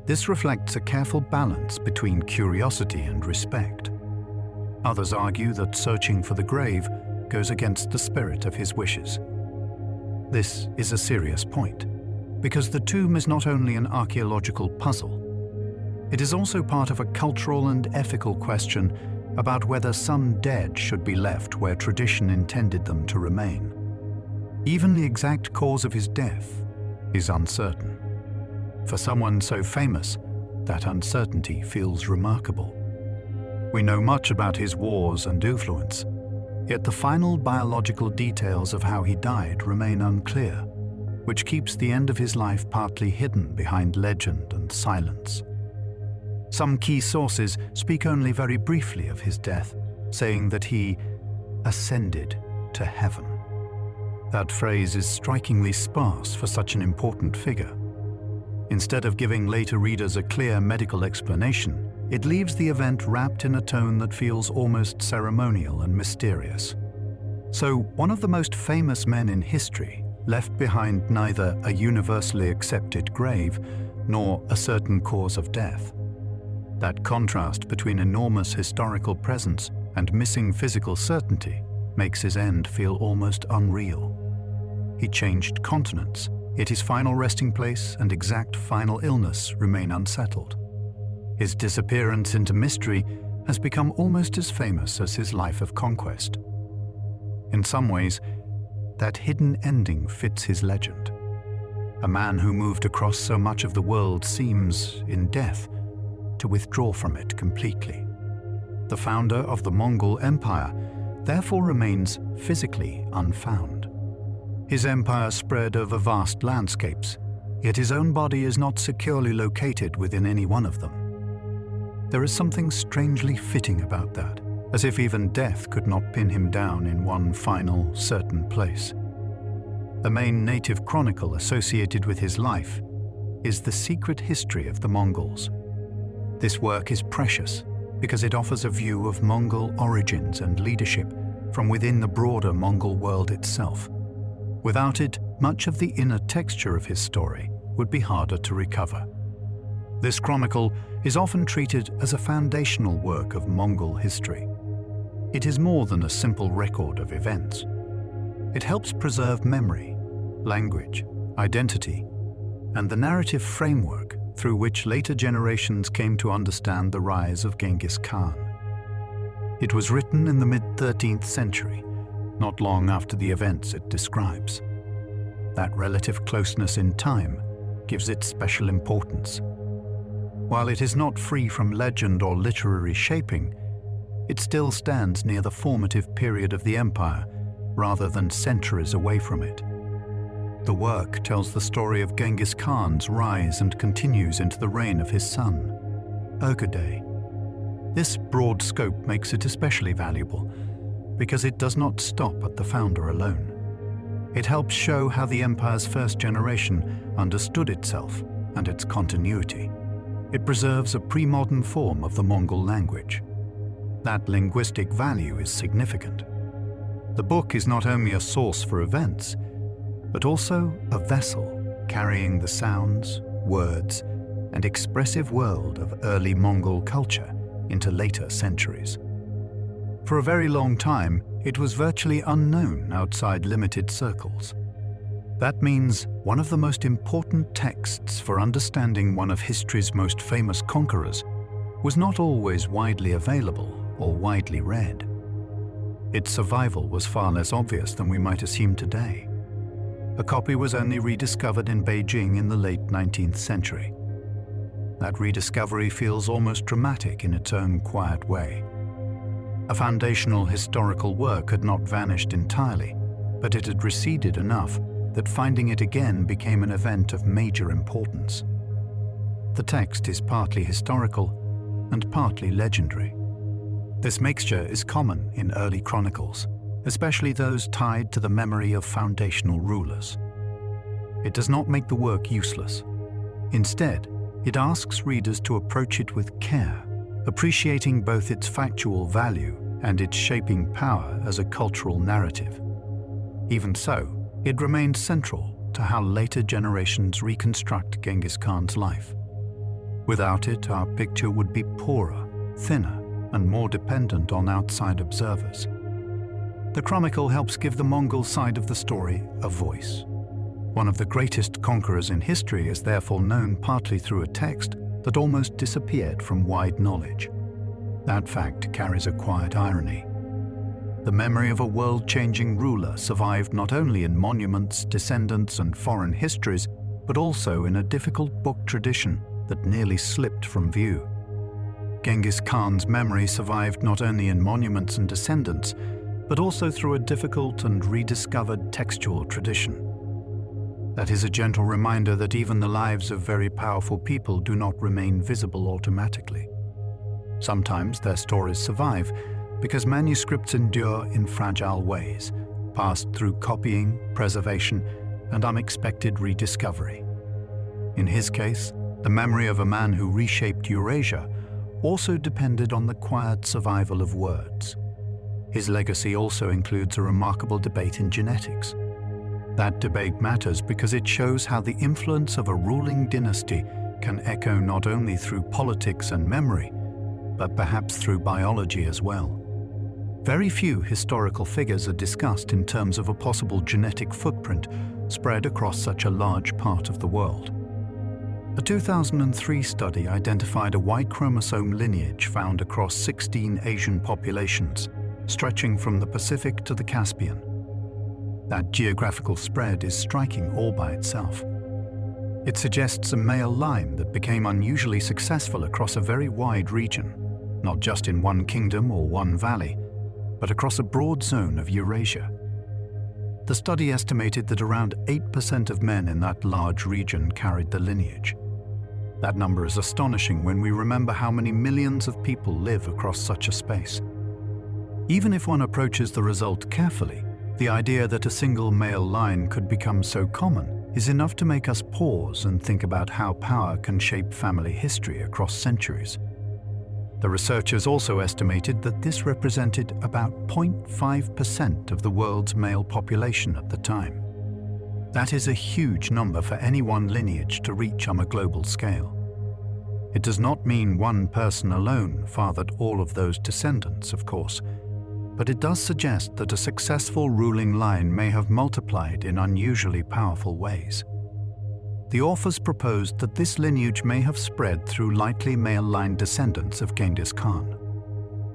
This reflects a careful balance between curiosity and respect. Others argue that searching for the grave goes against the spirit of his wishes. This is a serious point, because the tomb is not only an archaeological puzzle, it is also part of a cultural and ethical question about whether some dead should be left where tradition intended them to remain. Even the exact cause of his death is uncertain. For someone so famous, that uncertainty feels remarkable. We know much about his wars and influence, yet the final biological details of how he died remain unclear, which keeps the end of his life partly hidden behind legend and silence. Some key sources speak only very briefly of his death, saying that he ascended to heaven. That phrase is strikingly sparse for such an important figure. Instead of giving later readers a clear medical explanation, it leaves the event wrapped in a tone that feels almost ceremonial and mysterious. So, one of the most famous men in history left behind neither a universally accepted grave nor a certain cause of death. That contrast between enormous historical presence and missing physical certainty makes his end feel almost unreal. He changed continents, yet his final resting place and exact final illness remain unsettled. His disappearance into mystery has become almost as famous as his life of conquest. In some ways, that hidden ending fits his legend. A man who moved across so much of the world seems, in death, to withdraw from it completely. The founder of the Mongol Empire therefore remains physically unfound. His empire spread over vast landscapes, yet his own body is not securely located within any one of them. There is something strangely fitting about that, as if even death could not pin him down in one final, certain place. The main native chronicle associated with his life is The Secret History of the Mongols. This work is precious because it offers a view of Mongol origins and leadership from within the broader Mongol world itself. Without it, much of the inner texture of his story would be harder to recover. This chronicle is often treated as a foundational work of Mongol history. It is more than a simple record of events. It helps preserve memory, language, identity, and the narrative framework through which later generations came to understand the rise of Genghis Khan. It was written in the mid-13th century, not long after the events it describes. That relative closeness in time gives it special importance. While it is not free from legend or literary shaping, it still stands near the formative period of the empire rather than centuries away from it. The work tells the story of Genghis Khan's rise and continues into the reign of his son, Urgedei. This broad scope makes it especially valuable because it does not stop at the founder alone. It helps show how the empire's first generation understood itself and its continuity. It preserves a pre-modern form of the Mongol language. That linguistic value is significant. The book is not only a source for events, but also a vessel carrying the sounds, words, and expressive world of early Mongol culture into later centuries. For a very long time, it was virtually unknown outside limited circles. That means one of the most important texts for understanding one of history's most famous conquerors was not always widely available or widely read. Its survival was far less obvious than we might assume today. A copy was only rediscovered in Beijing in the late 19th century. That rediscovery feels almost dramatic in its own quiet way. A foundational historical work had not vanished entirely, but it had receded enough that finding it again became an event of major importance. The text is partly historical and partly legendary. This mixture is common in early chronicles, especially those tied to the memory of foundational rulers. It does not make the work useless. Instead, it asks readers to approach it with care, appreciating both its factual value and its shaping power as a cultural narrative. Even so, it remains central to how later generations reconstruct Genghis Khan's life. Without it, our picture would be poorer, thinner, and more dependent on outside observers. The chronicle helps give the Mongol side of the story a voice. One of the greatest conquerors in history is therefore known partly through a text that almost disappeared from wide knowledge. That fact carries a quiet irony. The memory of a world-changing ruler survived not only in monuments, descendants, and foreign histories, but also in a difficult book tradition that nearly slipped from view. Genghis Khan's memory survived not only in monuments and descendants, but also through a difficult and rediscovered textual tradition. That is a gentle reminder that even the lives of very powerful people do not remain visible automatically. Sometimes their stories survive because manuscripts endure in fragile ways, passed through copying, preservation, and unexpected rediscovery. In his case, the memory of a man who reshaped Eurasia also depended on the quiet survival of words. His legacy also includes a remarkable debate in genetics. That debate matters because it shows how the influence of a ruling dynasty can echo not only through politics and memory, but perhaps through biology as well. Very few historical figures are discussed in terms of a possible genetic footprint spread across such a large part of the world. A 2003 study identified a Y chromosome lineage found across 16 Asian populations, stretching from the Pacific to the Caspian. That geographical spread is striking all by itself. It suggests a male line that became unusually successful across a very wide region, not just in one kingdom or one valley, but across a broad zone of Eurasia. The study estimated that around 8% of men in that large region carried the lineage. That number is astonishing when we remember how many millions of people live across such a space. Even if one approaches the result carefully, the idea that a single male line could become so common is enough to make us pause and think about how power can shape family history across centuries. The researchers also estimated that this represented about 0.5% of the world's male population at the time. That is a huge number for any one lineage to reach on a global scale. It does not mean one person alone fathered all of those descendants, of course, but it does suggest that a successful ruling line may have multiplied in unusually powerful ways. The authors proposed that this lineage may have spread through likely male line descendants of Genghis Khan.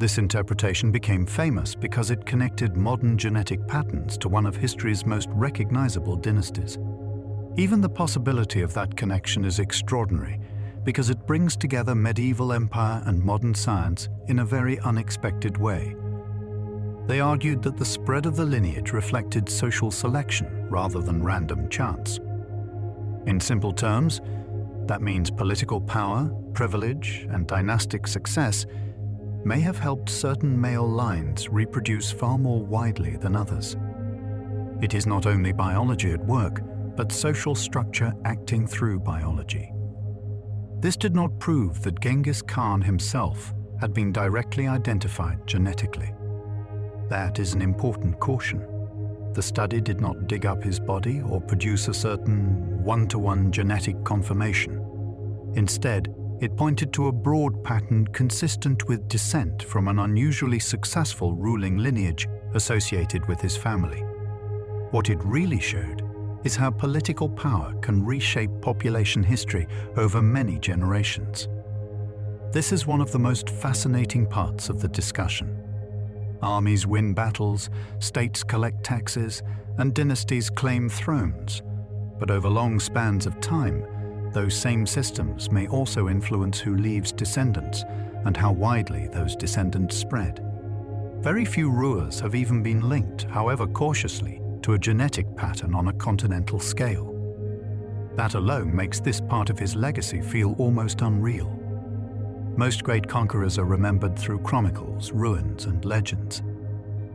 This interpretation became famous because it connected modern genetic patterns to one of history's most recognizable dynasties. Even the possibility of that connection is extraordinary because it brings together medieval empire and modern science in a very unexpected way. They argued that the spread of the lineage reflected social selection rather than random chance. In simple terms, that means political power, privilege, and dynastic success may have helped certain male lines reproduce far more widely than others. It is not only biology at work, but social structure acting through biology. This did not prove that Genghis Khan himself had been directly identified genetically. That is an important caution. The study did not dig up his body or produce a certain one-to-one genetic confirmation. Instead, it pointed to a broad pattern consistent with descent from an unusually successful ruling lineage associated with his family. What it really showed is how political power can reshape population history over many generations. This is one of the most fascinating parts of the discussion. Armies win battles, states collect taxes, and dynasties claim thrones. But over long spans of time, those same systems may also influence who leaves descendants and how widely those descendants spread. Very few rulers have even been linked, however cautiously, to a genetic pattern on a continental scale. That alone makes this part of his legacy feel almost unreal. Most great conquerors are remembered through chronicles, ruins, and legends.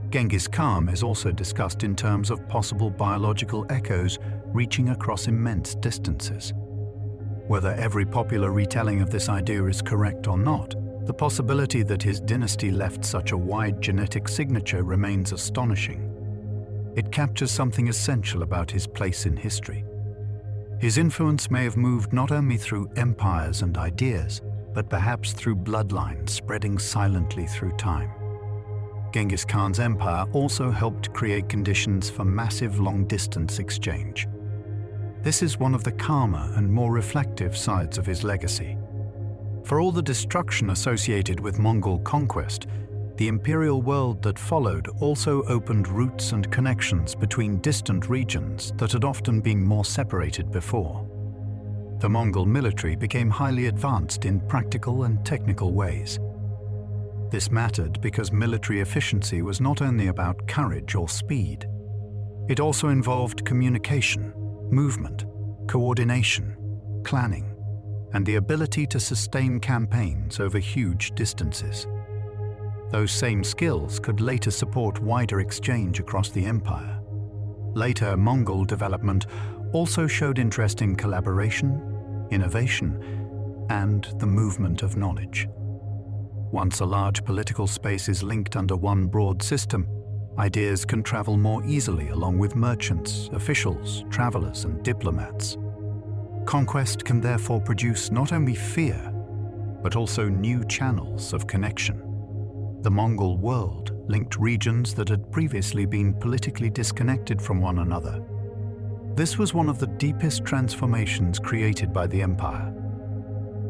Genghis Khan is also discussed in terms of possible biological echoes reaching across immense distances. Whether every popular retelling of this idea is correct or not, the possibility that his dynasty left such a wide genetic signature remains astonishing. It captures something essential about his place in history. His influence may have moved not only through empires and ideas, but perhaps through bloodlines spreading silently through time. Genghis Khan's empire also helped create conditions for massive long-distance exchange. This is one of the calmer and more reflective sides of his legacy. For all the destruction associated with Mongol conquest, the imperial world that followed also opened routes and connections between distant regions that had often been more separated before. The Mongol military became highly advanced in practical and technical ways. This mattered because military efficiency was not only about courage or speed. It also involved communication, movement, coordination, planning, and the ability to sustain campaigns over huge distances. Those same skills could later support wider exchange across the empire. Later Mongol development also showed interest in collaboration, innovation, and the movement of knowledge. Once a large political space is linked under one broad system, ideas can travel more easily along with merchants, officials, travelers, and diplomats. Conquest can therefore produce not only fear, but also new channels of connection. The Mongol world linked regions that had previously been politically disconnected from one another. This was one of the deepest transformations created by the empire.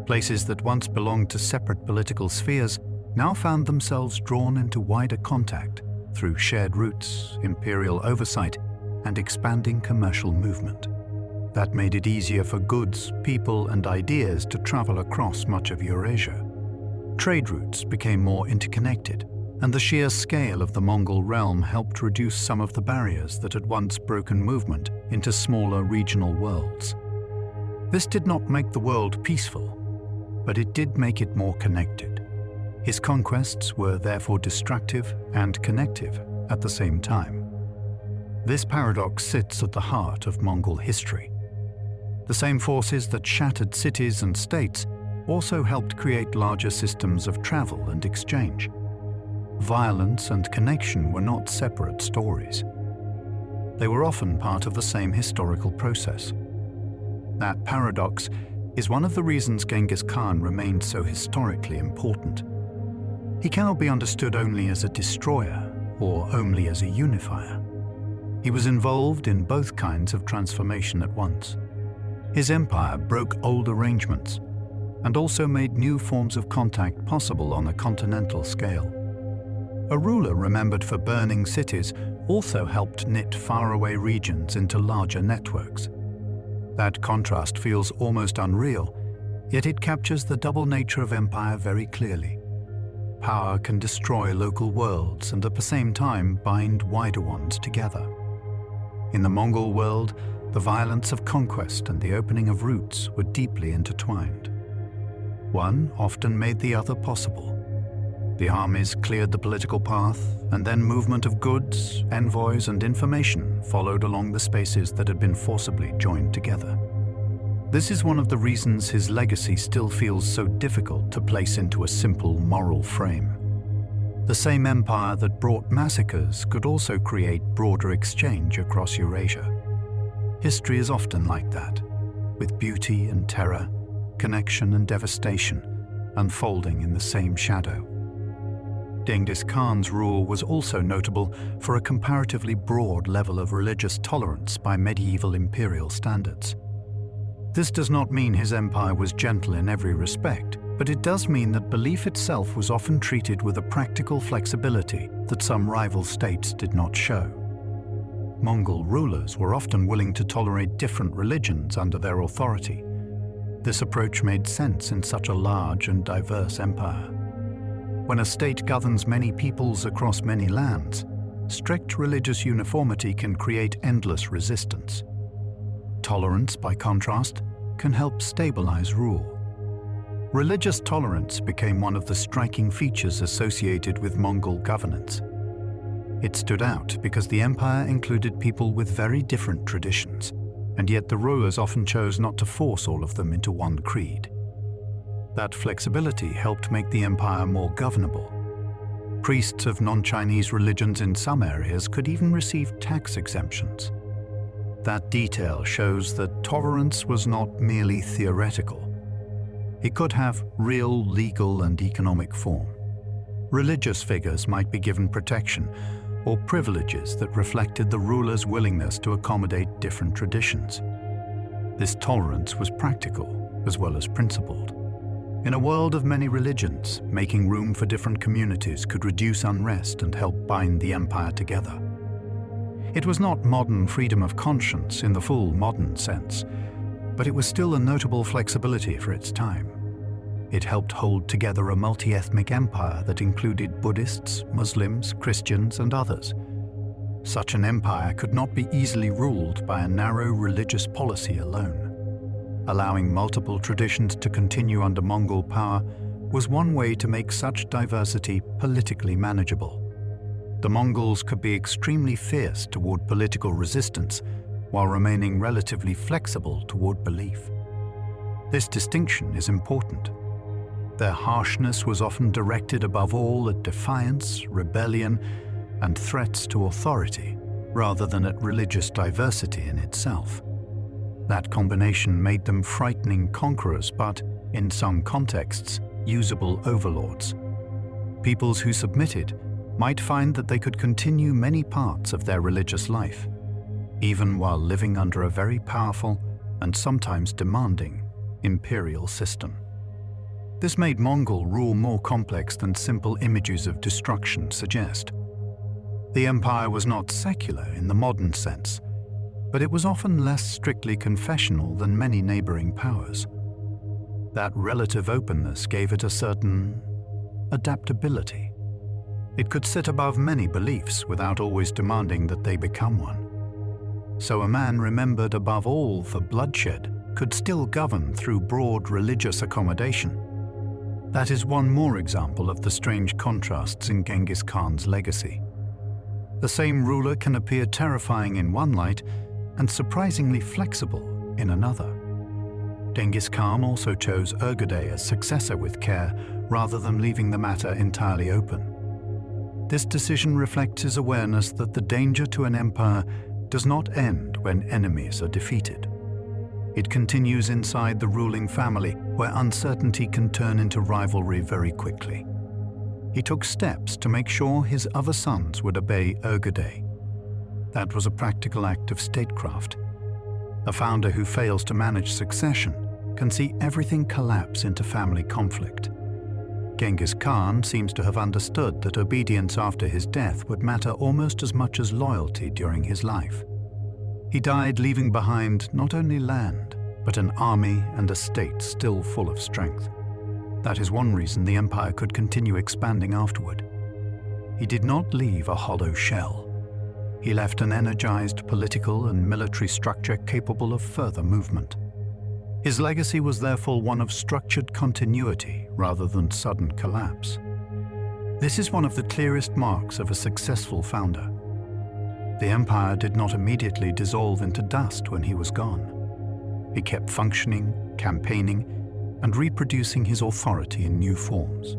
Places that once belonged to separate political spheres now found themselves drawn into wider contact through shared routes, imperial oversight, and expanding commercial movement. That made it easier for goods, people, and ideas to travel across much of Eurasia. Trade routes became more interconnected, and the sheer scale of the Mongol realm helped reduce some of the barriers that had once broken movement into smaller regional worlds. This did not make the world peaceful, but it did make it more connected. His conquests were therefore destructive and connective at the same time. This paradox sits at the heart of Mongol history. The same forces that shattered cities and states also helped create larger systems of travel and exchange. Violence and connection were not separate stories. They were often part of the same historical process. That paradox is one of the reasons Genghis Khan remained so historically important. He cannot be understood only as a destroyer or only as a unifier. He was involved in both kinds of transformation at once. His empire broke old arrangements and also made new forms of contact possible on a continental scale. A ruler remembered for burning cities also helped knit faraway regions into larger networks. That contrast feels almost unreal, yet it captures the double nature of empire very clearly. Power can destroy local worlds and at the same time bind wider ones together. In the Mongol world, the violence of conquest and the opening of routes were deeply intertwined. One often made the other possible. The armies cleared the political path, and then movement of goods, envoys, and information followed along the spaces that had been forcibly joined together. This is one of the reasons his legacy still feels so difficult to place into a simple moral frame. The same empire that brought massacres could also create broader exchange across Eurasia. History is often like that, with beauty and terror, connection and devastation, unfolding in the same shadow. Genghis Khan's rule was also notable for a comparatively broad level of religious tolerance by medieval imperial standards. This does not mean his empire was gentle in every respect, but it does mean that belief itself was often treated with a practical flexibility that some rival states did not show. Mongol rulers were often willing to tolerate different religions under their authority. This approach made sense in such a large and diverse empire. When a state governs many peoples across many lands, strict religious uniformity can create endless resistance. Tolerance, by contrast, can help stabilize rule. Religious tolerance became one of the striking features associated with Mongol governance. It stood out because the empire included people with very different traditions, and yet the rulers often chose not to force all of them into one creed. That flexibility helped make the empire more governable. Priests of non-Chinese religions in some areas could even receive tax exemptions. That detail shows that tolerance was not merely theoretical. It could have real legal and economic form. Religious figures might be given protection or privileges that reflected the ruler's willingness to accommodate different traditions. This tolerance was practical as well as principled. In a world of many religions, making room for different communities could reduce unrest and help bind the empire together. It was not modern freedom of conscience in the full modern sense, but it was still a notable flexibility for its time. It helped hold together a multi-ethnic empire that included Buddhists, Muslims, Christians, and others. Such an empire could not be easily ruled by a narrow religious policy alone. Allowing multiple traditions to continue under Mongol power was one way to make such diversity politically manageable. The Mongols could be extremely fierce toward political resistance while remaining relatively flexible toward belief. This distinction is important. Their harshness was often directed above all at defiance, rebellion, and threats to authority, rather than at religious diversity in itself. That combination made them frightening conquerors, but, in some contexts, usable overlords. Peoples who submitted might find that they could continue many parts of their religious life, even while living under a very powerful and sometimes demanding imperial system. This made Mongol rule more complex than simple images of destruction suggest. The empire was not secular in the modern sense, but it was often less strictly confessional than many neighboring powers. That relative openness gave it a certain adaptability. It could sit above many beliefs without always demanding that they become one. So a man remembered above all for bloodshed could still govern through broad religious accommodation. That is one more example of the strange contrasts in Genghis Khan's legacy. The same ruler can appear terrifying in one light and surprisingly flexible in another. Genghis Khan also chose Ögedei as successor with care rather than leaving the matter entirely open. This decision reflects his awareness that the danger to an empire does not end when enemies are defeated. It continues inside the ruling family, where uncertainty can turn into rivalry very quickly. He took steps to make sure his other sons would obey Ögedei. That was a practical act of statecraft. A founder who fails to manage succession can see everything collapse into family conflict. Genghis Khan seems to have understood that obedience after his death would matter almost as much as loyalty during his life. He died leaving behind not only land, but an army and a state still full of strength. That is one reason the empire could continue expanding afterward. He did not leave a hollow shell. He left an energized political and military structure capable of further movement. His legacy was therefore one of structured continuity rather than sudden collapse. This is one of the clearest marks of a successful founder. The empire did not immediately dissolve into dust when he was gone. He kept functioning, campaigning, and reproducing his authority in new forms.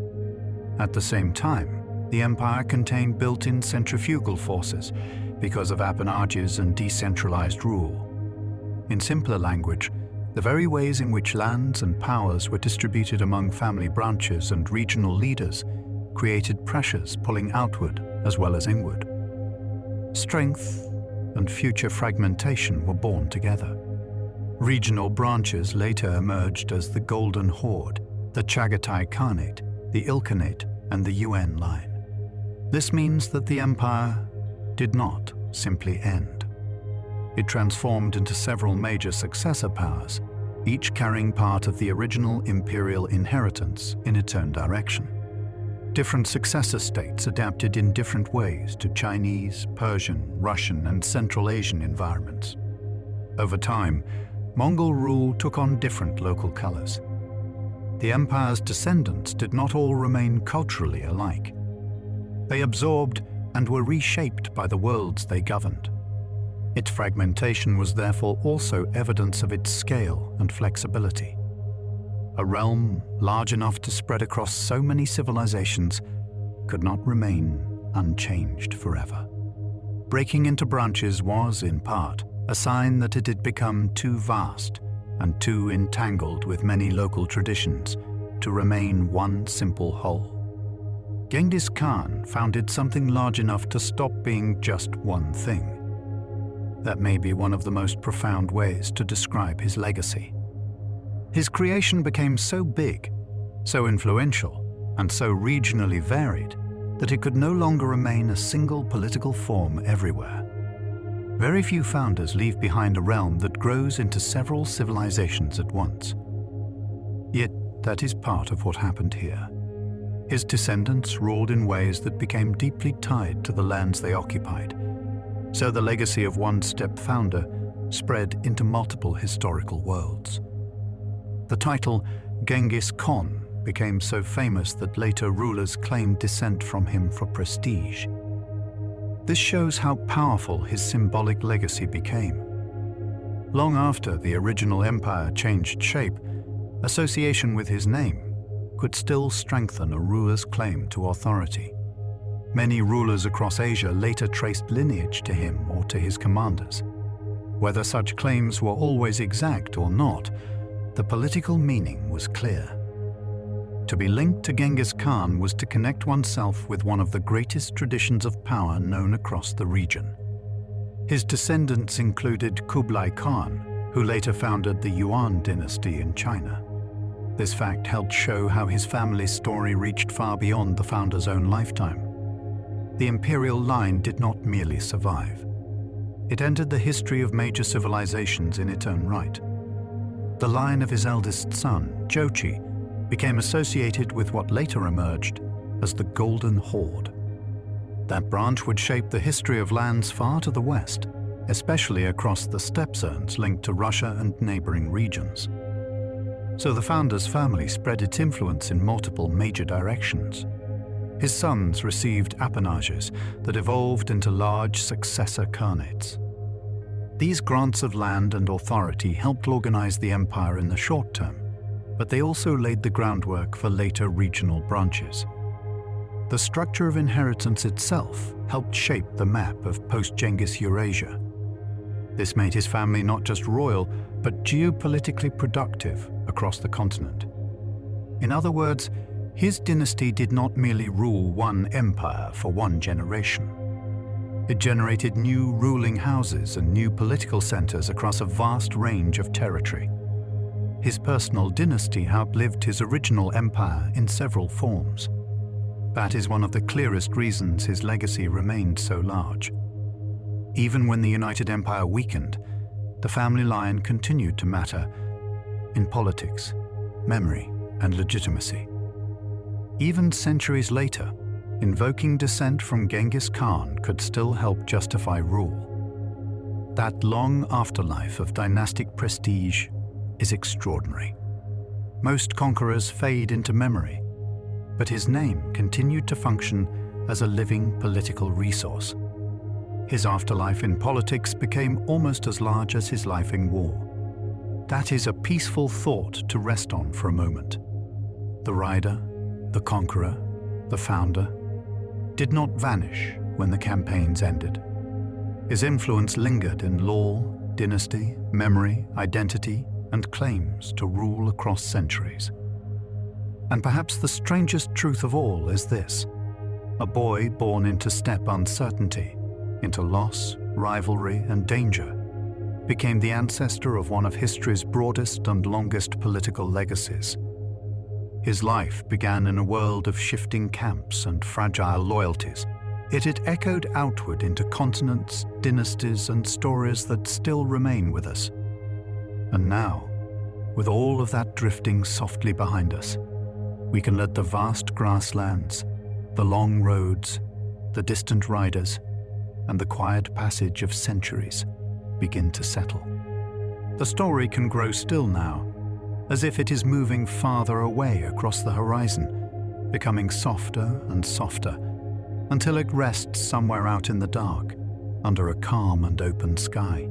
At the same time, the empire contained built-in centrifugal forces because of appanages and decentralized rule. In simpler language, the very ways in which lands and powers were distributed among family branches and regional leaders created pressures pulling outward as well as inward. Strength and future fragmentation were born together. Regional branches later emerged as the Golden Horde, the Chagatai Khanate, the Ilkhanate, and the Yuan line. This means that the empire did not simply end. It transformed into several major successor powers, each carrying part of the original imperial inheritance in its own direction. Different successor states adapted in different ways to Chinese, Persian, Russian, and Central Asian environments. Over time, Mongol rule took on different local colors. The empire's descendants did not all remain culturally alike. They absorbed and were reshaped by the worlds they governed. Its fragmentation was therefore also evidence of its scale and flexibility. A realm large enough to spread across so many civilizations could not remain unchanged forever. Breaking into branches was, in part, a sign that it had become too vast and too entangled with many local traditions to remain one simple whole. Genghis Khan founded something large enough to stop being just one thing. That may be one of the most profound ways to describe his legacy. His creation became so big, so influential, and so regionally varied that it could no longer remain a single political form everywhere. Very few founders leave behind a realm that grows into several civilizations at once. Yet that is part of what happened here. His descendants ruled in ways that became deeply tied to the lands they occupied, so the legacy of one steppe founder spread into multiple historical worlds. The title Genghis Khan became so famous that later rulers claimed descent from him for prestige. This shows how powerful his symbolic legacy became. Long after the original empire changed shape, association with his name could still strengthen a ruler's claim to authority. Many rulers across Asia later traced lineage to him or to his commanders. Whether such claims were always exact or not, the political meaning was clear. To be linked to Genghis Khan was to connect oneself with one of the greatest traditions of power known across the region. His descendants included Kublai Khan, who later founded the Yuan dynasty in China. This fact helped show how his family's story reached far beyond the founder's own lifetime. The imperial line did not merely survive. It entered the history of major civilizations in its own right. The line of his eldest son, Jochi, became associated with what later emerged as the Golden Horde. That branch would shape the history of lands far to the west, especially across the steppe zones linked to Russia and neighboring regions. So the founder's family spread its influence in multiple major directions. His sons received appanages that evolved into large successor khanates. These grants of land and authority helped organize the empire in the short term, but they also laid the groundwork for later regional branches. The structure of inheritance itself helped shape the map of post-Genghis Eurasia. This made his family not just royal, but geopolitically productive across the continent. In other words, his dynasty did not merely rule one empire for one generation. It generated new ruling houses and new political centers across a vast range of territory. His personal dynasty outlived his original empire in several forms. That is one of the clearest reasons his legacy remained so large. Even when the United Empire weakened, the family line continued to matter in politics, memory, and legitimacy. Even centuries later, invoking descent from Genghis Khan could still help justify rule. That long afterlife of dynastic prestige is extraordinary. Most conquerors fade into memory, but his name continued to function as a living political resource. His afterlife in politics became almost as large as his life in war. That is a peaceful thought to rest on for a moment. The rider, the conqueror, the founder, did not vanish when the campaigns ended. His influence lingered in law, dynasty, memory, identity, and claims to rule across centuries. And perhaps the strangest truth of all is this: a boy born into steppe uncertainty, into loss, rivalry, and danger, became the ancestor of one of history's broadest and longest political legacies. His life began in a world of shifting camps and fragile loyalties, yet it echoed outward into continents, dynasties, and stories that still remain with us. And now, with all of that drifting softly behind us, we can let the vast grasslands, the long roads, the distant riders, and the quiet passage of centuries begin to settle. The story can grow still now, as if it is moving farther away across the horizon, becoming softer and softer, until it rests somewhere out in the dark, under a calm and open sky.